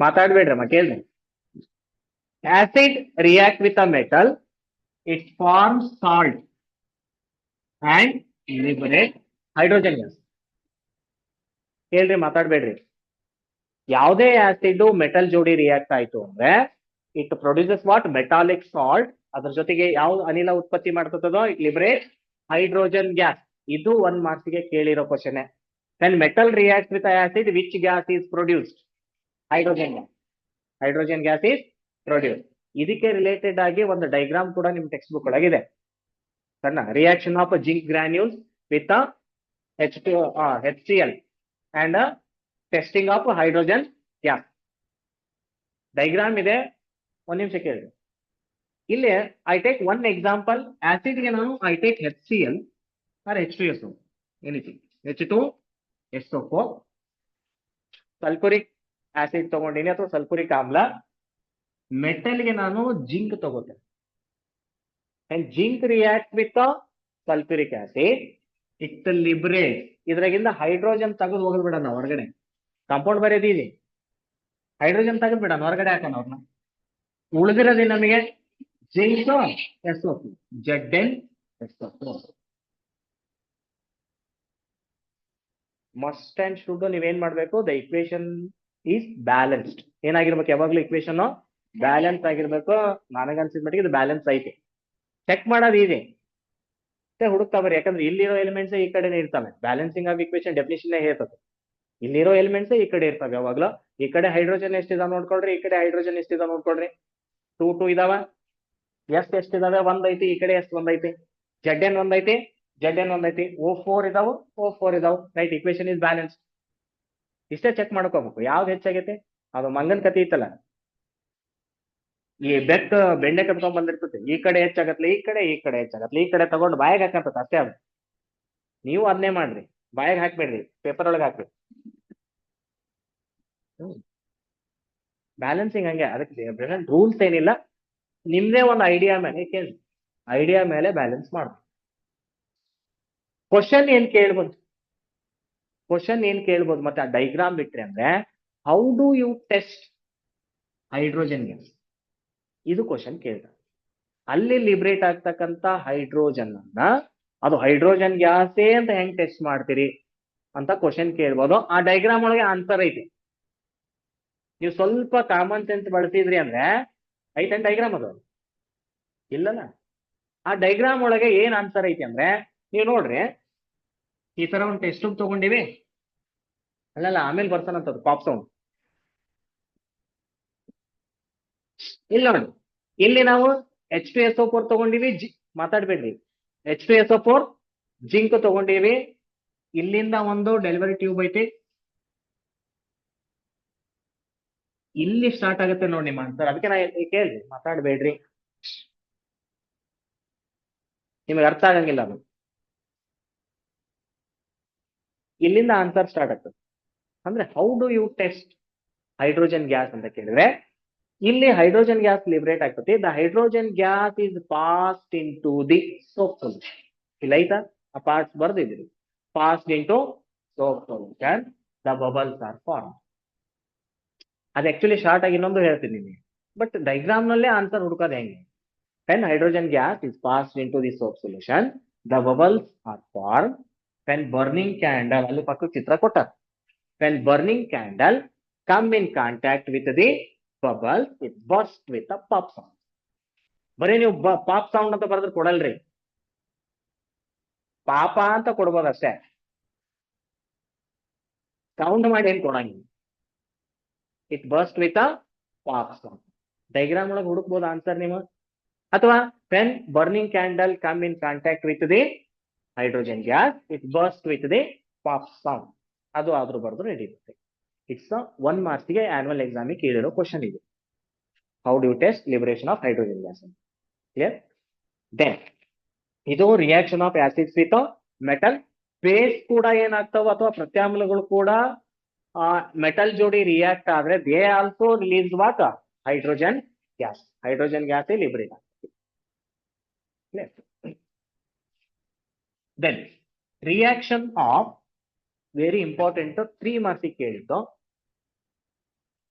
ಮಾತಾಡ್ಬೇಡ್ರಮ್ಮ ಕೇಳ್ರಿ. Acid react with a metal, it forms salt and liberate hydrogen gas. ಹೇಳ್ರಿ ಮಾತಾಡ್ಬೇಡ್ರಿ. ಯಾವುದೇ ಆಸಿಡ್ ಮೆಟಲ್ ಜೋಡಿ ರಿಯಾಕ್ಟ್ ಆಯ್ತು ಅಂದ್ರೆ it produces what metallic salt. ಅದ್ರ ಜೊತೆಗೆ ಯಾವ ಅನಿಲ ಉತ್ಪತ್ತಿ ಮಾಡ್ತದೋ ಇಟ್ ಲಿಬರೇಟ್ ಹೈಡ್ರೋಜನ್ ಗ್ಯಾಸ್. ಇದು 1 ಮಾರ್ಕ್ಸ್ಗೆ ಕೇಳಿರೋ question. Then metal react with acid, which gas is produced? Hydrogen gas. Hydrogen gas is produce. ಇದಕ್ಕೆ ರಿಲೇಟೆಡ್ ಆಗಿ ಒಂದು ಡೈಗ್ರಾಮ್ ಕೂಡ ನಿಮ್ ಟೆಕ್ಸ್ಟ್ ಬುಕ್ ಒಳಗಿದೆ. ಸಣ್ಣ reaction of zinc granules with HCl and testing of hydrogen gas diagram ಇದೆ. ಒಂದ್ ನಿಮಿಷ ಕೇಳಿ. ಇಲ್ಲಿ ಐ ಟೇಕ್ ಒನ್ ಎಕ್ಸಾಂಪಲ್. ಆಸಿಡ್ಗೆ ನಾನು I take HCl or H2SO, anything, H2SO4. Sulphuric acid ತಗೊಂಡಿನಿ ಅಥವಾ ಸಲ್ಫುರಿಕ್ ಆಮ್ಲ. ಮೆಟಲ್ಗೆ ನಾನು ಜಿಂಕ್ ತಗೋತೇನೆ. And zinc react with sulphuric acid, it liberate. ಇದ್ರಾಗಿಂದ ಹೈಡ್ರೋಜನ್ ತೆಗೆದು ಹೋಗದ್ ಬಿಡೋಣ ಹೊರಗಡೆ. ಕಾಂಪೌಂಡ್ ಬರೆಯದೀನಿ, ಹೈಡ್ರೋಜನ್ ತೆಗೆದು ಬಿಡೋಣ ಹೊರಗಡೆ ಹಾಕೋಣ ಅವ್ರನ್ನ. ಉಳಿದಿರೋದು ನಮಗೆ zinc SO4, ZnSO4. Must and should ನೀವೇನ್ ಮಾಡ್ಬೇಕು, ದ ಇಕ್ವೇಶನ್ ಈಸ್ ಬ್ಯಾಲೆನ್ಸ್ಡ್. ಏನಾಗಿರ್ಬೇಕು ಯಾವಾಗ್ಲೂ ಇಕ್ವೇಶನ್ ಬ್ಯಾಲೆನ್ಸ್ ಆಗಿರ್ಬೇಕು. ನನಗನ್ಸಿದ ಮಟ್ಟಿಗೆ ಇದು ಬ್ಯಾಲೆನ್ಸ್ ಐತಿ. ಚೆಕ್ ಮಾಡೋದು ಈಸಿ, ಹುಡುಕ್ತಾ ಬರ್ರಿ. ಯಾಕಂದ್ರೆ ಇಲ್ಲಿರೋ ಎಲಿಮೆಂಟ್ಸ್ ಈ ಕಡೆನೇ ಇರ್ತವೆ. ಬ್ಯಾಲೆನ್ಸಿಂಗ್ ಆಫ್ ಇಕ್ವೇಶನ್ ಡೆಫಿನಿಷನ್ ಹೇಳ್ತದೆ. ಇಲ್ಲಿರೋ ಎಲಿಮೆಂಟ್ಸ್ ಈ ಕಡೆ ಇರ್ತವೆ ಯಾವಾಗ್ಲೂ. ಈ ಕಡೆ ಹೈಡ್ರೋಜನ್ ಎಷ್ಟಿದಾವ ನೋಡ್ಕೊಳ್ರಿ, ಈ ಕಡೆ ಹೈಡ್ರೋಜನ್ ಎಷ್ಟಿದಾವ ನೋಡ್ಕೊಳ್ರಿ. 2 ಇದಾವ. ಎಷ್ಟಿದಾವೆ? 1 ಐತಿ. ಈ ಕಡೆ ಎಷ್ಟು? 1 ಐತಿ. Zn 1 ಐತಿ, Zn 1 ಐತಿ. O4 ಇದಾವು, O4 ಇದಾವು. Right, equation is balance. ಇಷ್ಟೇ ಚೆಕ್ ಮಾಡ್ಕೋಬೇಕು. ಯಾವ್ದು ಹೆಚ್ಚಾಗೈತೆ? ಅದು ಮಂಗನ್ ಕತಿ ಇತ್ತಲ್ಲ, ಈ ಬೆಂಡೆ ಕಟ್ಕೊಂಡ್ ಬಂದಿರ್ತದೆ. ಈ ಕಡೆ ಹೆಚ್ಚಾಗತ್ಲೆ, ಈ ಕಡೆ ಹೆಚ್ಚಾಗತ್ಲೆ, ಈ ಕಡೆ ತಗೊಂಡು ಬಾಯಿಗೆ ಹಾಕಂತ ಅಷ್ಟೇ. ಅದು ನೀವು ಅದನ್ನೇ ಮಾಡ್ರಿ, ಬಾಯಿಗೆ ಹಾಕ್ಬೇಡ್ರಿ, ಪೇಪರ್ ಒಳಗೆ ಹಾಕ್ರಿ. ಬ್ಯಾಲೆನ್ಸಿಂಗ್ ಹಂಗೆ. ಅದಕ್ಕೆ ರೂಲ್ಸ್ ಏನಿಲ್ಲ, ನಿಮ್ದೇ ಒಂದು ಐಡಿಯಾ ಮೇಲೆ ಬ್ಯಾಲೆನ್ಸ್ ಮಾಡ್ಬೇಕು. ಕ್ವಶನ್ ಏನ್ ಕೇಳ್ಬೋದು ಮತ್ತೆ ಆ ಡೈಗ್ರಾಮ್ ಬಿಟ್ರೆ ಅಂದ್ರೆ, how do you test hydrogen gas? ಇದು ಕ್ವಶನ್ ಕೇಳ್ತಾರೆ. ಅಲ್ಲಿ ಲಿಬ್ರೇಟ್ ಆಗ್ತಕ್ಕಂತ ಹೈಡ್ರೋಜನ್ ಅನ್ನ ಅದು ಹೈಡ್ರೋಜನ್ ಗ್ಯಾಸೇ ಅಂತ ಹೆಂಗ್ ಟೆಸ್ಟ್ ಮಾಡ್ತೀರಿ ಅಂತ ಕ್ವಶನ್ ಕೇಳ್ಬೋದು. ಆ ಡೈಗ್ರಾಮ್ ಒಳಗೆ ಆನ್ಸರ್ ಐತಿ. ನೀವು ಸ್ವಲ್ಪ ಕಾಮನ್ ಸೆನ್ಸ್ ಬಳಸಿದ್ರಿ ಅಂದ್ರೆ ಐತೆ ಡೈಗ್ರಾಮ್. ಅದು ಇಲ್ಲಲ್ಲ, ಆ ಡೈಗ್ರಾಮ್ ಒಳಗೆ ಏನ್ ಆನ್ಸರ್ ಐತಿ ಅಂದ್ರೆ, ನೀವು ನೋಡ್ರಿ, ಈ ತರ ಒಂದು ಟೆಸ್ಟ್ ಟ್ಯೂಬ್ ತಗೊಂಡಿವಿ. ಅಲ್ಲಲ್ಲ, ಆಮೇಲೆ ಬರ್ತಾನಂತದ್ದು ಪಾಪ್ ಸೌಂಡ್. ಇಲ್ಲಿ ನೋಡಿ, ಇಲ್ಲಿ ನಾವು H2SO4 ತಗೊಂಡಿವಿ. ಮಾತಾಡ್ಬೇಡ್ರಿ. H2SO4 zinc ತಗೊಂಡಿವಿ. ಇಲ್ಲಿಂದ ಒಂದು ಡೆಲಿವರಿ ಟ್ಯೂಬ್ ಐತಿ, ಇಲ್ಲಿ ಸ್ಟಾರ್ಟ್ ಆಗುತ್ತೆ ನೋಡಿ ನಿಮ್ಮ ಆನ್ಸರ್. ಅದಕ್ಕೆ ನಾ ಕೇಳ್ರಿ, ಮಾತಾಡ್ಬೇಡ್ರಿ, ನಿಮಗೆ ಅರ್ಥ ಆಗಂಗಿಲ್ಲ ಅದು. ಇಲ್ಲಿಂದ ಆನ್ಸರ್ ಸ್ಟಾರ್ಟ್ ಆಗ್ತದೆ. ಅಂದ್ರೆ how do you test hydrogen gas ಅಂತ ಕೇಳಿದ್ರೆ, ಇಲ್ಲಿ ಹೈಡ್ರೋಜನ್ ಗ್ಯಾಸ್ ಲಿಬರೇಟ್ ಆಗ್ತದೆ. The hydrogen gas is passed into the soap solution. ಇಲ್ಲ ಐತಾ ಆ ಪಾರ್ಟ್ಸ್ ಬರ್ದಿದ್ದೀರಿ. Passed into soap solution, the bubbles are form. ಅದು ಆಕ್ಚುಲಿ ಶಾರ್ಟ್ ಆಗಿ ಇನ್ನೊಂದು ಹೇಳ್ತೀನಿ ನಿಮಗೆ, ಬಟ್ ಡೈಗ್ರಾಮ್ ನಲ್ಲೇ ಆನ್ಸರ್ ಹುಡುಕೋದು ಹೆಂಗೆ. When hydrogen gas is passed into the soap solution, the bubbles are formed. When burning candle, ಅಲ್ಲಿ ಪಕ್ಕಕ್ಕೆ ಚಿತ್ರ ಕೊಟ್ಟ. When burning candle come in contact with the bubbles, it bursts with a pop sound. ಬರೀ ನೀವು pop sound ಅಂತ ಬರೆದ್ರೆ ಕೊಡಲ್ರಿ, ಪಾಪ ಅಂತ ಕೊಡ್ಬೋದು ಅಷ್ಟೇ. ಸೌಂಡ್ ಮಾಡಿ ಏನ್ ಕೊಡಂಗಿಲ್ಲ. It burst with a pop sound. Diagram ಒಳಗೆ ಹುಡುಕ್ಬೋದು ಆನ್ಸರ್ ನೀವು. ಅಥವಾ when burning candle come in contact with the hydrogen gas, it burst with the pop sound. ಅದು ಆದ್ರೂ ಬರೆದು ರೆಡಿ ಇರುತ್ತೆ. ಇಟ್ಸ್ 1 ಮಾರ್ಕ್ಸ್ಗೆ ಆನ್ಯುವಲ್ ಎಕ್ಸಾಮ್ ಕೇಳಿರೋ ಕ್ವಶನ್ ಇದು. How do you test liberation of hydrogen gas? Clear? Then ಇದು reaction of acids with metal. Base ಕೂಡ ಏನಾಗ್ತಾವ ಅಥವಾ ಪ್ರತ್ಯಾಮ್ಲಗಳು ಕೂಡ ಮೆಟಲ್ ಜೋಡಿ ರಿಯಾಕ್ಟ್ ಆದ್ರೆ they also release what? Hydrogen gas. Hydrogen gas liberate ಆಗ್ತದೆ. Then reaction of, very important, 3 marks ಕೇಳಿದ್ದು,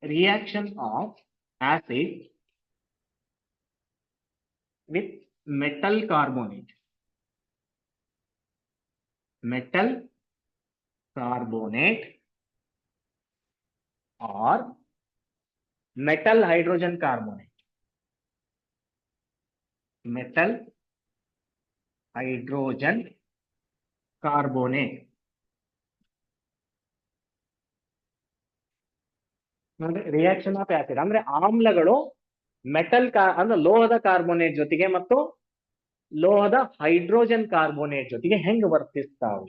reaction of acid with metal carbonate. Metal carbonate or metal hydrogen carbonate. Metal hydrogen carbonate. ಅಂದ್ರೆ reaction of acid ಅಂದ್ರೆ ಆಮ್ಲಗಳು metal ಅಂದ್ರೆ ಲೋಹದ carbonate ಜೊತೆಗೆ ಮತ್ತು ಲೋಹದ ಹೈಡ್ರೋಜನ್ ಕಾರ್ಬೋನೇಟ್ ಜೊತೆಗೆ ಹೆಂಗ್ ವರ್ತಿಸ್ತಾವೆ.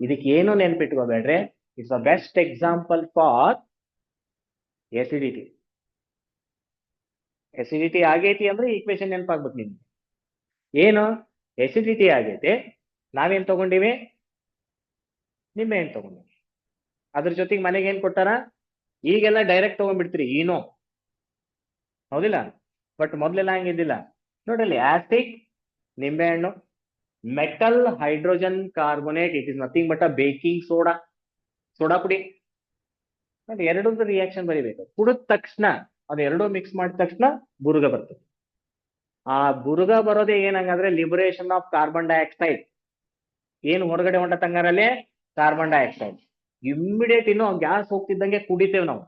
ಇದಕ್ಕೆ ಏನು ನೆನ್ಪಿಟ್ಕೋಬೇಡ್ರಿ, it's a best example for acidity. Acidity ಆಗೈತಿ ಅಂದ್ರೆ ಈಕ್ವೇಶನ್ ನೆನಪಾಗ್ಬೇಕು ನಿಮ್ಗೆ. ಏನು ಎಸಿಡಿಟಿ ಆಗೈತಿ, ನಾವೇನ್ ತಗೊಂಡಿವಿ, ನಿಂಬೆ ಹಣ್ಣು ತಗೊಂಡಿವಿ. ಅದ್ರ ಜೊತೆಗೆ ಮನೆಗೆ ಏನ್ ಕೊಟ್ಟಾರ, ಈಗೆಲ್ಲ ಡೈರೆಕ್ಟ್ ತಗೊಂಡ್ಬಿಡ್ತೀರಿ ಏನೋ, ಹೌದಿಲ್ಲ? ಬಟ್ ಮೊದ್ಲೆಲ್ಲ ಹಂಗಿದ್ದಿಲ್ಲ. ನೋಡ್ರಿ, ಆಸಿಡ್ ನಿಂಬೆಹಣ್ಣು, metal hydrogen carbonate, it is nothing but a baking soda, soda ಪುಡಿ. ನೋಡಿ, ಎರಡೊಂದು ರಿಯಾಕ್ಷನ್ ಬರೀಬೇಕು. ಕುಡಿದ ತಕ್ಷಣ ಅದೆರಡೂ ಮಿಕ್ಸ್ ಮಾಡಿದ ತಕ್ಷಣ ಬುರುಗ ಬರ್ತದೆ. ಆ ಬುರುಗ ಬರೋದೇ ಏನಂಗಂದ್ರೆ ಲಿಬರೇಷನ್ ಆಫ್ ಕಾರ್ಬನ್ ಡೈಆಕ್ಸೈಡ್. ಏನು ಹೊರಗಡೆ ಹೊಂಟ ತಂಗಾರಲ್ಲಿ ಕಾರ್ಬನ್ ಡೈಆಕ್ಸೈಡ್. ಇಮ್ಮಿಡಿಯೇಟ್ ಇನ್ನು ಗ್ಯಾಸ್ ಹೋಗ್ತಿದ್ದಂಗೆ ಕುಡಿತೇವೆ ನಾವು.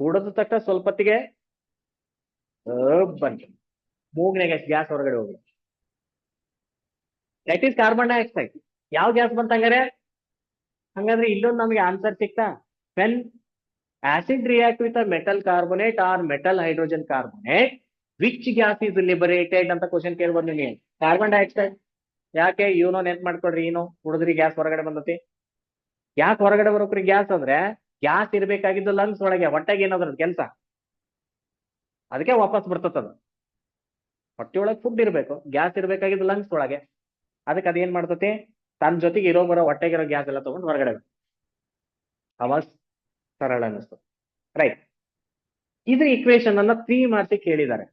ಕುಡಿದ ತಕ್ಷಣ ಸ್ವಲ್ಪ ಹೊತ್ತಿಗೆ ಬಂತು ಮೂಗ್ನಾಗ ಗ್ಯಾಸ್ ಹೊರಗಡೆ ಹೋಗಿ, ದಟ್ ಈಸ್ ಕಾರ್ಬನ್ ಡೈಆಕ್ಸೈಡ್. ಯಾವ ಗ್ಯಾಸ್ ಬಂತಂಗಾರೆ? ಹಂಗಾದ್ರೆ ಇಲ್ಲೊಂದು ನಮಗೆ ಆನ್ಸರ್ ಸಿಕ್ತಾ. When acid react with a metal carbonate or metal hydrogen carbonate, which gas is liberated ಅಂತ ಕ್ವಶನ್ ಕೇಳ್ಬೋದು ನಿಮಗೆ. Carbon dioxide. ಯಾಕೆ? ಇವನೋ ನೆನ್ಪ್ ಮಾಡ್ಕೊಡ್ರಿ, ಏನು ಕುಡಿದ್ರಿ ಗ್ಯಾಸ್ ಹೊರಗಡೆ ಬಂದತಿ. ಯಾಕೆ ಹೊರಗಡೆ ಬರೋಕ್ರಿ ಗ್ಯಾಸ್ ಅಂದ್ರೆ, ಗ್ಯಾಸ್ ಇರ್ಬೇಕಾಗಿದ್ದು ಲಂಗ್ಸ್ ಒಳಗೆ, ಹೊಟ್ಟೆಗೆ ಏನಾದ್ರ ಕೆಲಸ, ಅದಕ್ಕೆ ವಾಪಸ್ ಬರ್ತದ. ಹೊಟ್ಟೆ ಒಳಗೆ ಫುಡ್ ಇರ್ಬೇಕು, ಗ್ಯಾಸ್ ಇರ್ಬೇಕಾಗಿದ್ದು ಲಂಗ್ಸ್ ಒಳಗೆ, ಅದಕ್ಕೆ ಅದೇನ್ ಮಾಡ್ತತಿ, ತನ್ನ ಜೊತೆಗೆ ಇರೋ ಬರೋ ಹೊಟ್ಟೆಗಿರೋ ಗ್ಯಾಸ್ ಎಲ್ಲ ತಗೊಂಡು ಹೊರಗಡೆ ಅವಾಸ್ ಸರಳ ಅನ್ನಿಸ್ತು. ರೈಟ್. ಇದ್ರ ಇಕ್ವೇಶನ್ ಅನ್ನ 3 ಮಾರ್ಕ್ಸ್ ಕೇಳಿದ್ದಾರೆ.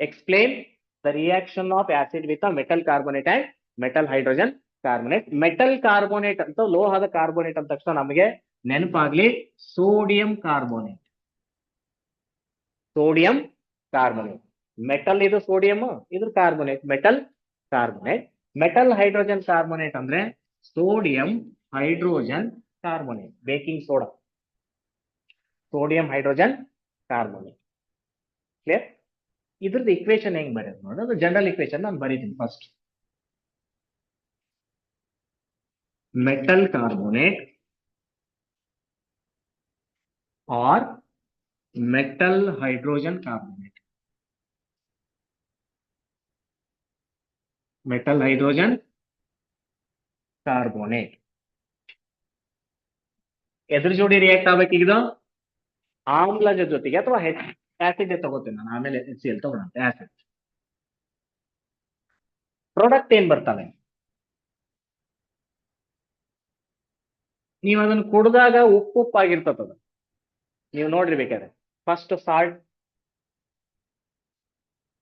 Explain the reaction of acid with metal carbonate and metal hydrogen carbonate. Metal carbonate ಅಂತ ಲೋಹದ ಕಾರ್ಬೋನೇಟ್ ಅಂದ ತಕ್ಷಣ ನಮಗೆ ನೆನಪಾಗ್ಲಿ sodium carbonate. Sodium carbonate. Metal ಇದು ಸೋಡಿಯಂ, ಇದು carbonate, metal carbonate. Metal hydrogen carbonate ಅಂದ್ರೆ sodium hydrogen carbonate, baking soda, sodium hydrogen carbonate. Clear? ಇದ್ರದ್ದು ಇಕ್ವೇಶನ್ ಹೆಂಗ್ ಬರೆಯೋದು ನೋಡಿ, ಅದು ಜನರಲ್ ಇಕ್ವೇಶನ್ ನಾನು ಬರೀತೀನಿ first. Metal carbonate or metal hydrogen carbonate. Metal hydrogen carbonate ಎದ್ರ ಜೋಡಿ ರಿಯಾಕ್ಟ್ ಆಗ್ಬೇಕಿದು? ಆಮ್ಲದ ಜೊತೆಗೆ, ಅಥವಾ ಆಸಿಡ್ ತಗೋತೀನಿ ನಾನು, ಆಮೇಲೆ HCl ತಗೊಳಂತೆ ಆಸಿಡ್. ಪ್ರಾಡಕ್ಟ್ ಏನ್ ಬರ್ತವೆ? ನೀವು ಅದನ್ನ ಕುಡಿದಾಗ ಉಪ್ಪುಪ್ಪಾಗಿರ್ತದ, ನೀವು ನೋಡ್ರಿ ಬೇಕಾದ್ರೆ. ಫಸ್ಟ್ ಸಾಲ್ಟ್,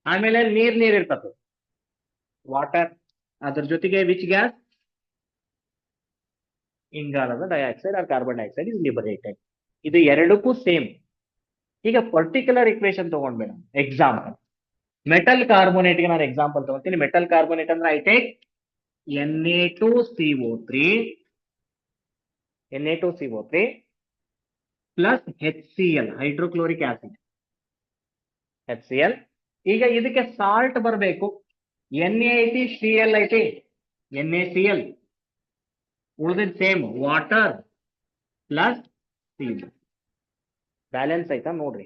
ಆಮೇಲೆ ನೀರ್ ಇರ್ತದ, ವಾಟರ್. ಅದ್ರ ಜೊತೆಗೆ ವಿಚ್ ಗ್ಯಾಸ್? ಇಂಗಾಲದ dioxide or carbon dioxide is liberated. ಇದು ಎರಡಕ್ಕೂ ಸೇಮ್. ಈಗ ಪರ್ಟಿಕ್ಯುಲರ್ ಇಕ್ವೇಶನ್ ತಗೊಂಡ್ಬೇಡ. ಎಕ್ಸಾಂಪಲ್ ಮೆಟಲ್ ಕಾರ್ಬೋನೇಟ್ಗೆ ನಾನು ಎಕ್ಸಾಂಪಲ್ ತಗೋತೀನಿ. ಮೆಟಲ್ ಕಾರ್ಬೋನೇಟ್ ಅಂದ್ರೆ I take Na2CO3 plus HCl, hydrochloric acid, HCl. ಈಗ ಇದಕ್ಕೆ ಸಾಲ್ಟ್ ಬರಬೇಕು. Na ಐತಿ, Cl ಐತಿ, NaCl. ಉಳಿದಿದ್ same water plus Cl. Balance ಆಯ್ತಾ ನೋಡ್ರಿ.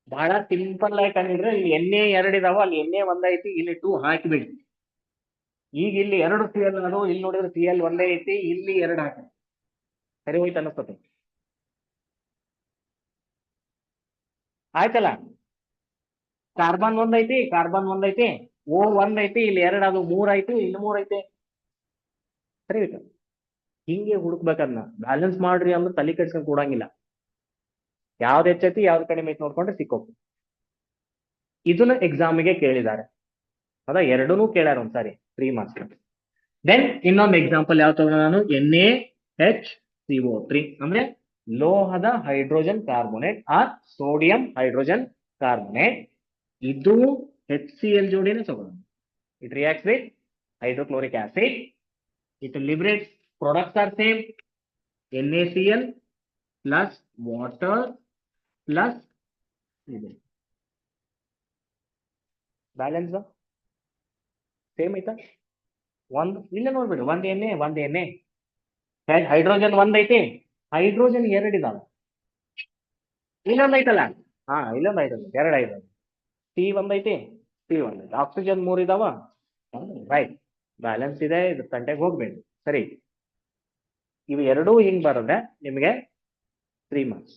ಬಹಳ ಸಿಂಪಲ್ ಆಗಿ ಕಂಡಿದ್ರೆ, ಇಲ್ಲಿ Na 2 ಇದಾವ, ಅಲ್ಲಿ Na 1 ಐತಿ, ಇಲ್ಲಿ 2 ಹಾಕಿಬಿಡಿ. ಈಗ ಇಲ್ಲಿ 2 Cl ಅದು, ಇಲ್ಲಿ ನೋಡಿದ್ರೆ Cl 1 ಐತಿ, ಇಲ್ಲಿ 2 ಹಾಕಿ, ಸರಿ ಹೋಯ್ತು ಅನ್ನಿಸ್ತದೆ. ಆಯ್ತಲ್ಲ? ಕಾರ್ಬನ್ 1 ಐತಿ, ಕಾರ್ಬನ್ 1 ಐತಿ, O1 ಐತಿ, ಇಲ್ಲಿ 2 ಅದು 3 ಐತಿ, ಇಲ್ಲಿ 3 ಐತಿ, ಸರಿ ಹೋಯ್ತು. ಹಿಂಗೆ ಹುಡುಕ್ಬೇಕನ್ನ ಬ್ಯಾಲೆನ್ಸ್ ಮಾಡ್ರಿ ಅಂದ್ರೆ ತಲೆ ಕೆಡ್ಸ್ಕೊಂಡ್ ಕೊಡಂಗಿಲ್ಲ. ಯಾವ್ದು ಹೆಚ್ಚೈತಿ ಯಾವ್ದು ಕಡಿಮೆ ಐತಿ ನೋಡ್ಕೊಂಡ್ರೆ ಸಿಕ್ಕೋಕು. ಇದನ್ನ ಎಕ್ಸಾಮಿಗೆ ಕೇಳಿದ್ದಾರೆ, ಅದ ಎರಡೂ ಕೇಳ್ಯಾರ ಒಂದ್ಸಾರಿ 3 ಮಾರ್ಕ್ಸ್. ದೆನ್ ಇನ್ನೊಂದು ಎಕ್ಸಾಂಪಲ್ ಯಾವ ತಗೊಂಡ ನಾನು, NaHCl. CO3 ಅಂದ್ರೆ ಲೋಹದ hydrogen carbonate or sodium hydrogen carbonate. ಇದು HCl ಜೋಡಿನೇ ತಗೊಳ್ಳೋಣ. It reacts with hydrochloric acid. It liberates, products are same, NaCl plus water plus balance same ಐತಾ? ಒಂದು ಇಲ್ಲ ನೋಡ್ಬಿಡಿ, ಒಂದ್ ಎಣ್ಣೆ ಹೈಡ್ರೋಜನ್ ಒಂದ್ ಐತಿ, ಹೈಡ್ರೋಜನ್ ಎರಡು ಇದಾವೆ, ಇನ್ನೊಂದ್ ಐತಲ್ಲ, ಇಲ್ಲೊಂದ್ ಹೈಡ್ರೋಜನ್ ಎರಡು ಹೈಡ್ರೋಜನ್, ಸಿ ಒಂದ್ ಐತಿ, ಆಕ್ಸಿಜನ್ ಮೂರ್ ಇದಾವ, ರೈಟ್, ಬ್ಯಾಲೆನ್ಸ್ ಇದೆ, ಇದು ತಂಟೆಗೆ ಹೋಗ್ಬೇಡಿ. ಸರಿ, ಇವು ಎರಡೂ ಹಿಂಗ್ ಬರೋದ್ರೆ ನಿಮಗೆ 3 marks.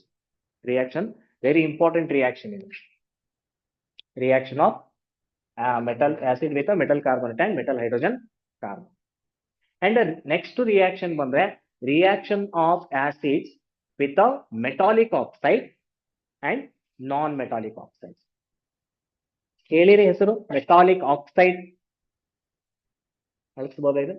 Reaction very important reaction ಇದು. Reaction of metal acid with a metal carbonate and metal hydrogen carbon. And the next reaction ಬಂದ್ರೆ reaction of acids with a metallic oxide and non-metallic oxides. ಹೇಳಿರಿ ಹೆಸರು, metallic oxide ಅಳಿಸಬಹುದಾ ಇದು?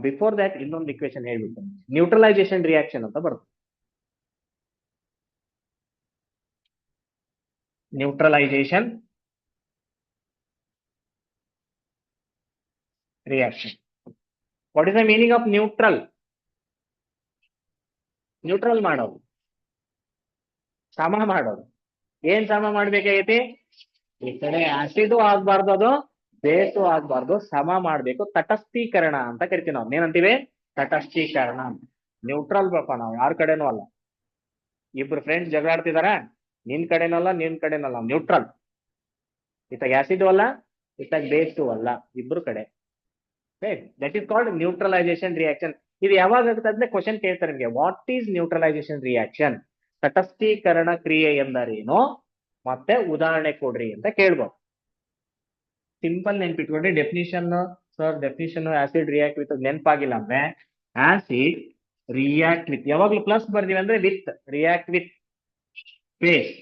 Before that ಇನ್ನೊಂದು equation ಹೇಳ್ಬಿಟ್ಟು, neutralisation reaction ಅಂತ ಬರುತ್ತೆ. Neutralisation reaction. What is the meaning of neutral? Neutral ಮಾಡೋದು, ಸಮ ಮಾಡೋದು. ಏನ್ ಸಮ ಮಾಡ್ಬೇಕಾಗೈತಿ? ಈ ಕಡೆ ಆಸಿಡ್ ಆಗ್ಬಾರ್ದು, ಅದು ಬೇಸು ಆಗ್ಬಾರ್ದು, ಸಮ ಮಾಡ್ಬೇಕು. ತಟಸ್ಥೀಕರಣ ಅಂತ ಕರಿತೀವಿ ನಾವು. ಏನಂತೀವಿ? ತಟಸ್ಥೀಕರಣ. ನ್ಯೂಟ್ರಲ್ ಬೇಕ, ನಾವು ಯಾರ ಕಡೆನೂ ಅಲ್ಲ. ಇಬ್ರು ಫ್ರೆಂಡ್ಸ್ ಜಗಳಾಡ್ತಿದಾರ, ನಿನ್ ಕಡೆನಲ್ಲ ನಿನ್ ಕಡೆನಲ್ಲ, ನ್ಯೂಟ್ರಲ್. ಇತ್ತಾಗ ಆಸಿಡ್ ಅಲ್ಲ, ಇತ್ತಾಗ ಬೇಸು ಅಲ್ಲ, ಇಬ್ರು ಕಡೆ. That is called neutralisation reaction. ಇದು ಯಾವಾಗ ಆಗುತ್ತೆ ಅಂದ್ರೆ ಕ್ವಶನ್ ಕೇಳ್ತಾರೆ ನಿಮಗೆ, ವಾಟ್ ಈಸ್ ನ್ಯೂಟ್ರಲೈಸೇಷನ್ ರಿಯಾಕ್ಷನ್? ತಟಸ್ಥೀಕರಣ ಕ್ರಿಯೆ ಎಂದರೇನು, ಮತ್ತೆ ಉದಾಹರಣೆ ಕೊಡ್ರಿ ಅಂತ ಕೇಳ್ಬೋದು. ಸಿಂಪಲ್ ನೆನ್ಪಿಟ್ಕೊಂಡ್ರೆ definition, sir definition acid react with ನೆನಪಾಗಿಲ್ಲ ಅಂದ್ರೆ, ಆಸಿಡ್ ರಿಯಾಕ್ಟ್ ವಿತ್, ಯಾವಾಗ್ಲೂ ಪ್ಲಸ್ ಬರ್ದೀವಿ ಅಂದ್ರೆ with, react with base,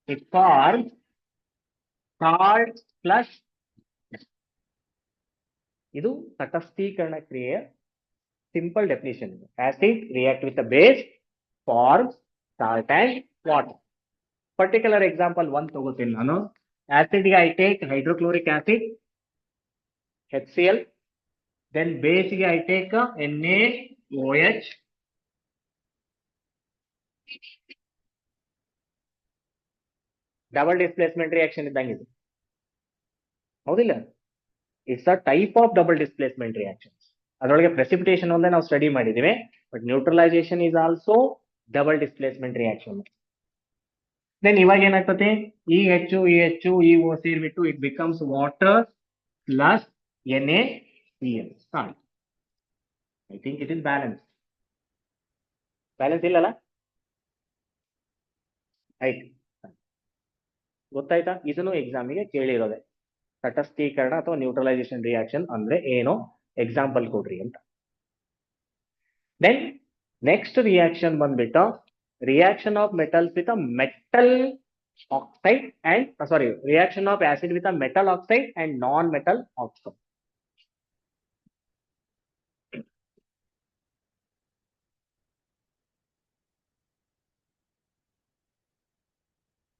it form salt plus. ಇದು ತಟಸ್ಥೀಕರಣ ಕ್ರಿಯೆಯ simple definition. Acid react with base, form salt and water. Particular example ಒಂದು ತಗೋತೀನಿ ನಾನು. ಆಸಿಡ್ಗೆ I take hydrochloric acid HCl, then ಬೇಸ್ಗೆ I take NaOH, double displacement reaction ಇದ್ದಂಗಿದೆ, ಹೌದಿಲ್ಲ? It's a type of double displacement reaction. ಅದರೊಳಗೆ precipitation ಒಂದೇ ನಾವು ಸ್ಟಡಿ ಮಾಡಿದೀವಿ, but neutralisation is also double displacement reaction. Then ಇವಾಗ ಏನಾಗ್ತದೆ, ಈ ಹೆಚ್ಚು ಈ ಓ ಸೇರ್ಬಿಟ್ಟು it becomes water plus NaCl. I think it is balance. Balance ಇಲ್ಲಲ್ಲ, ರೈಟ್? ಗೊತ್ತಾಯ್ತಾ? ಇದನ್ನು ಎಕ್ಸಾಮಿಗೆ ಕೇಳಿರೋದೆ. ತಟಸ್ಥೀಕರಣ ಅಥವಾ ನ್ಯೂಟ್ರಲೈಸೇಷನ್ ರಿಯಾಕ್ಷನ್ ಅಂದ್ರೆ ಏನು, ಎಕ್ಸಾಂಪಲ್ ಕೊಡ್ರಿ ಅಂತ. ದೆನ್ ನೆಕ್ಸ್ಟ್ ರಿಯಾಕ್ಷನ್ ಬಂದ್ಬಿಟ್ಟು reaction of metals with a metal oxide and reaction of acid with a metal oxide and non metal oxide.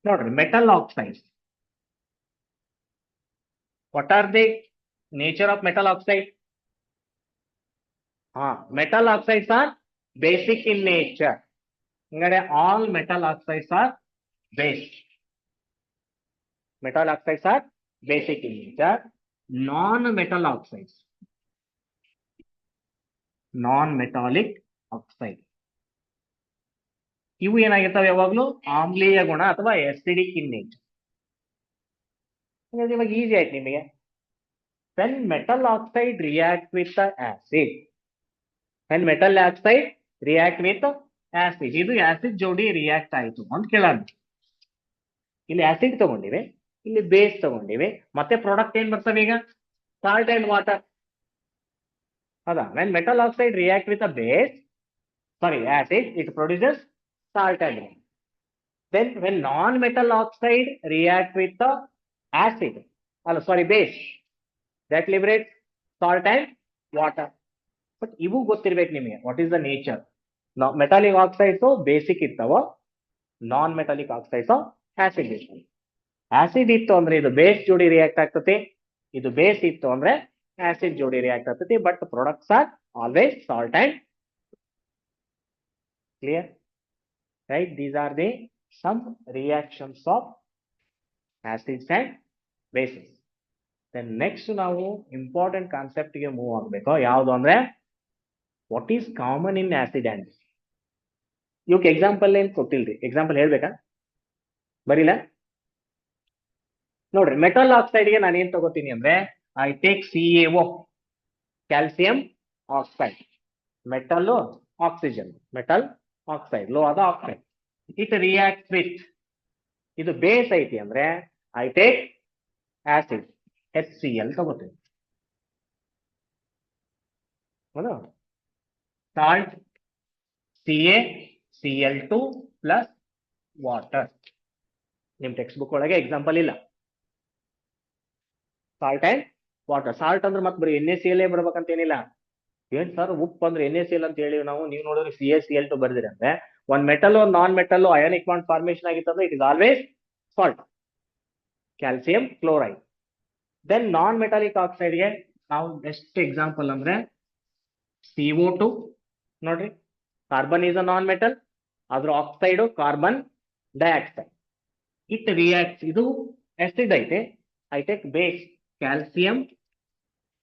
ನೋಡ್ರಿ, metal oxides, what are the nature of metal oxide? Metal oxides are basic in nature. All metal oxides are base. Metal oxides are basic in nature. Non-metal oxides, non-metallic oxide, ಇವು ಏನಾಗಿರ್ತಾವೆ? ಯಾವಾಗ್ಲೂ ಆಮ್ಲೀಯ ಗುಣ ಅಥವಾ acidic in nature. ಇವಾಗ easy ಆಯ್ತು ನಿಮಗೆ. when metal oxide react with the acid, when metal oxide react with acid, ಇದು acid ಜೋಡಿ ರಿಯಾಕ್ಟ್ ಆಯ್ತು ಅಂತ ಕೇಳೋಣ. ಇಲ್ಲಿ ಆಸಿಡ್ ತಗೊಂಡಿವೆ, ಇಲ್ಲಿ ಬೇಸ್ ತಗೊಂಡಿವೆ, ಮತ್ತೆ ಪ್ರಾಡಕ್ಟ್ ಏನ್ ಬರ್ತವೆ ಈಗ? Salt and water. ಹೌದಾ? when metal oxide react with a base, acid, it produces salt and water. Then when non-metal oxide react with the acid, ಅಲ್ಲ ಸಾರಿ base that liberates salt and water. But ಇವು ಗೊತ್ತಿರ್ಬೇಕು ನಿಮಗೆ, what is the nature. Metallic oxides basic ಇರ್ತಾವ, non metallic oxides acid ಇರ್ತಾವ. Acid ಇತ್ತು ಅಂದ್ರೆ ಇದು ಬೇಸ್ ಜೋಡಿ ರಿಯಾಕ್ಟ್ ಆಗ್ತತಿ, ಇದು ಬೇಸ್ ಇತ್ತು ಅಂದ್ರೆ ಆಸಿಡ್ ಜೋಡಿ ರಿಯಾಕ್ಟ್ ಆಗ್ತತಿ. But products are always salt and clear, right? These are the some reactions of acids and bases. Then next ನಾವು ಇಂಪಾರ್ಟೆಂಟ್ ಕಾನ್ಸೆಪ್ಟ್ ಗೆ ಮೂವ್ ಆಗಬೇಕು. ಯಾವುದು ಅಂದ್ರೆ what is common in acid and base. ಇವಕ್ಕೆ example ಏನ್ ಕೊಟ್ಟಿಲ್ರಿ, example ಹೇಳ್ಬೇಕಾ? ಬರೀಲ್ಲ ನೋಡ್ರಿ. ಮೆಟಲ್ ಆಕ್ಸೈಡ್ಗೆ ನಾನು ಏನ್ ತಗೋತೀನಿ ಅಂದ್ರೆ I take CaO, calcium oxide. Metal oxygen, metal oxide, ಲೋಹದ ಆಕ್ಸೈಡ್. ಇಟ್ ರಿಯಾಕ್ಟ್ ವಿತ್, ಇದು ಬೇಸ್ ಐತಿ ಅಂದ್ರೆ ಐ ಟೇಕ್ ಆಸಿಡ್ HCl ತಗೋತೀನಿ. ಹೌದಾ? Salt CaCl2 plus water. ನಿಮ್ ಟೆಕ್ಸ್ಟ್ ಬುಕ್ ಒಳಗೆ ಎಕ್ಸಾಂಪಲ್ ಇಲ್ಲ. Salt and water. ಸಾಲ್ಟ್ ಅಂದ್ರೆ ಮತ್ತೆ ಬರೀ NaCl ಬರ್ಬೇಕಂತ ಏನಿಲ್ಲ. ಏನ್ ಸರ್ ಉಪ್ಪು ಅಂದ್ರೆ NaCl ಅಂತ ಹೇಳಿ ನಾವು, ನೀವು ನೋಡಿದ್ರೆ CaCl2 ಬರ್ದಿರಿ ಅಂದ್ರೆ ಒಂದ್ ಮೆಟಲ್ ಒಂದ್ non metal ionic bond formation ಆಗಿತ್ತಂದ್ರೆ it is always salt, calcium chloride. Then non metallic ಆಕ್ಸೈಡ್ಗೆ ನಾವು ಬೆಸ್ಟ್ ಎಕ್ಸಾಂಪಲ್ ಅಂದ್ರೆ CO2 ನೋಡ್ರಿ. Carbon is a non metal, ಅದ್ರ oxide carbon dioxide. It reacts, ಇದು ಆಸಿಡ್ ಐತೆ, I take base calcium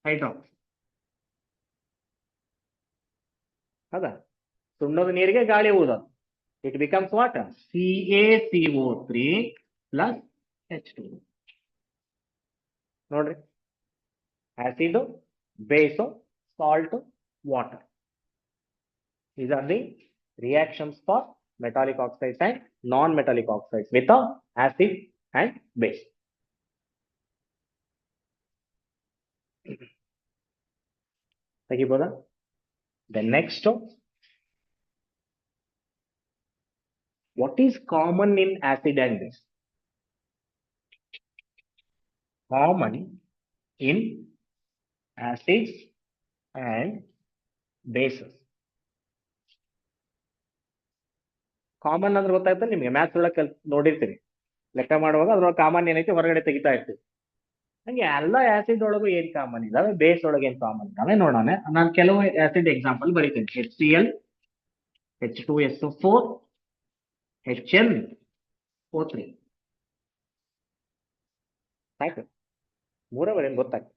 hydroxide. ಹೌದಾ? ಸುಣ್ಣದ ನೀರಿಗೆ ಗಾಳಿ ಊದೋದು, it becomes what? CaCO3 plus H2. ನೋಡ್ರಿ, acid, base, salt, water. These are the reactions for metallic oxides and non-metallic oxides with the acid and base. ತೆಗಿಬೋದಾ? The next, what is common in acid and base? Common in acids and bases. Common ಅಂದ್ರೆ ಗೊತ್ತಾಯ್ತಾ ನಿಮಗೆ? Maths ಒಳಗೆ ನೋಡಿರ್ತೀರಿ, ಲೆಕ್ಕ ಮಾಡುವಾಗ ಅದ್ರೊಳಗೆ common ಏನೈತಿ ಹೊರಗಡೆ ತೆಗಿತಾ ಇರ್ತೀವಿ. ಹಂಗೆ ಎಲ್ಲ ಆಸಿಡ್ ಒಳಗೂ ಏನ್ ಕಾಮನ್ ಇದಾವೆ, ಬೇಸ್ ಒಳಗೆ ಏನ್ ಕಾಮನ್ ಇದಾವೆ ನೋಡೋಣ. ನಾನು ಕೆಲವು ಆಸಿಡ್ ಎಕ್ಸಾಂಪಲ್ ಬರೀತೀನಿ. HCl, H2SO4, HNO3. ಸಾಕು, ಮೂರೇ ಬರೀನ್ ಗೊತ್ತಾಗ್ತದೆ.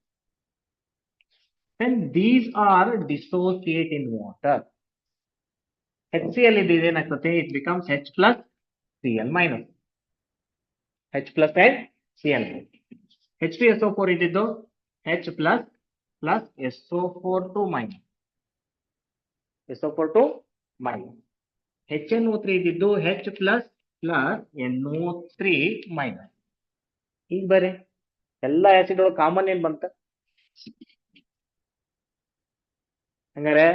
And these are dissociate in water. HCl ಇದೇನಾಗ್ತದೆ, it becomes H plus Cl minus. H plus and Cl. H2SO4 ಇದ್ದಿದ್ದು H plus plus SO4 minus. SO4 minus. HNO3 ಇದ್ದಿದ್ದು H plus plus NO3 minus. ಈಗ ಬರ್ರಿ, ಎಲ್ಲ acid ಒಳಗೆ common ಏನ್ ಬಂತ? ಹಂಗಾರೆ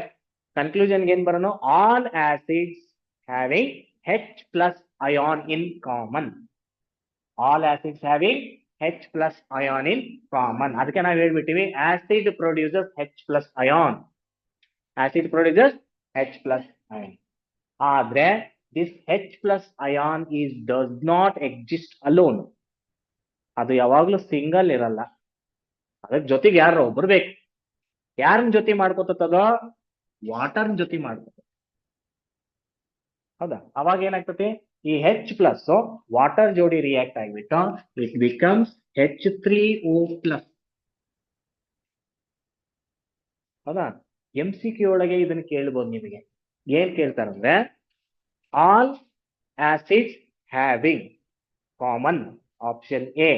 conclusion ಏನ್ ಬರೋಣ? All acids having H plus ion in common. All acids having H plus ion in common. ಅದಕ್ಕೆ ನಾವು ಹೇಳ್ಬಿಟ್ಟಿವಿ acid produces H plus ion. Acid produces H plus ion. ಆದ್ರೆ this H plus ion does not exist alone. ಅದು ಯಾವಾಗ್ಲೂ single ಇರಲ್ಲ, ಅದಕ್ಕೆ ಜೊತೆಗೆ ಯಾರು ಒಬ್ರು ಬೇಕು. ಯಾರನ್ನ ಜೊತೆ ಮಾಡ್ಕೋತದ? ವಾಟರ್ ಜೊತೆ ಮಾಡ್ಕೋತ. ಹೌದಾ? ಅವಾಗ ಏನಾಗ್ತತಿ, ಈ H ಪ್ಲಸ್ ವಾಟರ್ ಜೋಡಿ ರಿಯಾಕ್ಟ್ ಆಗಿಬಿಟ್ಟು ಇಟ್ ಬಿಕಮ್ಸ್ H3O ಪ್ಲಸ್. ಹೌದಾ? MCQ ಒಳಗೆ ಇದನ್ನ ಕೇಳ್ಬೋದು ನಿಮಗೆ. ಏನ್ ಕೇಳ್ತಾರಂದ್ರೆ all acids having common, option A.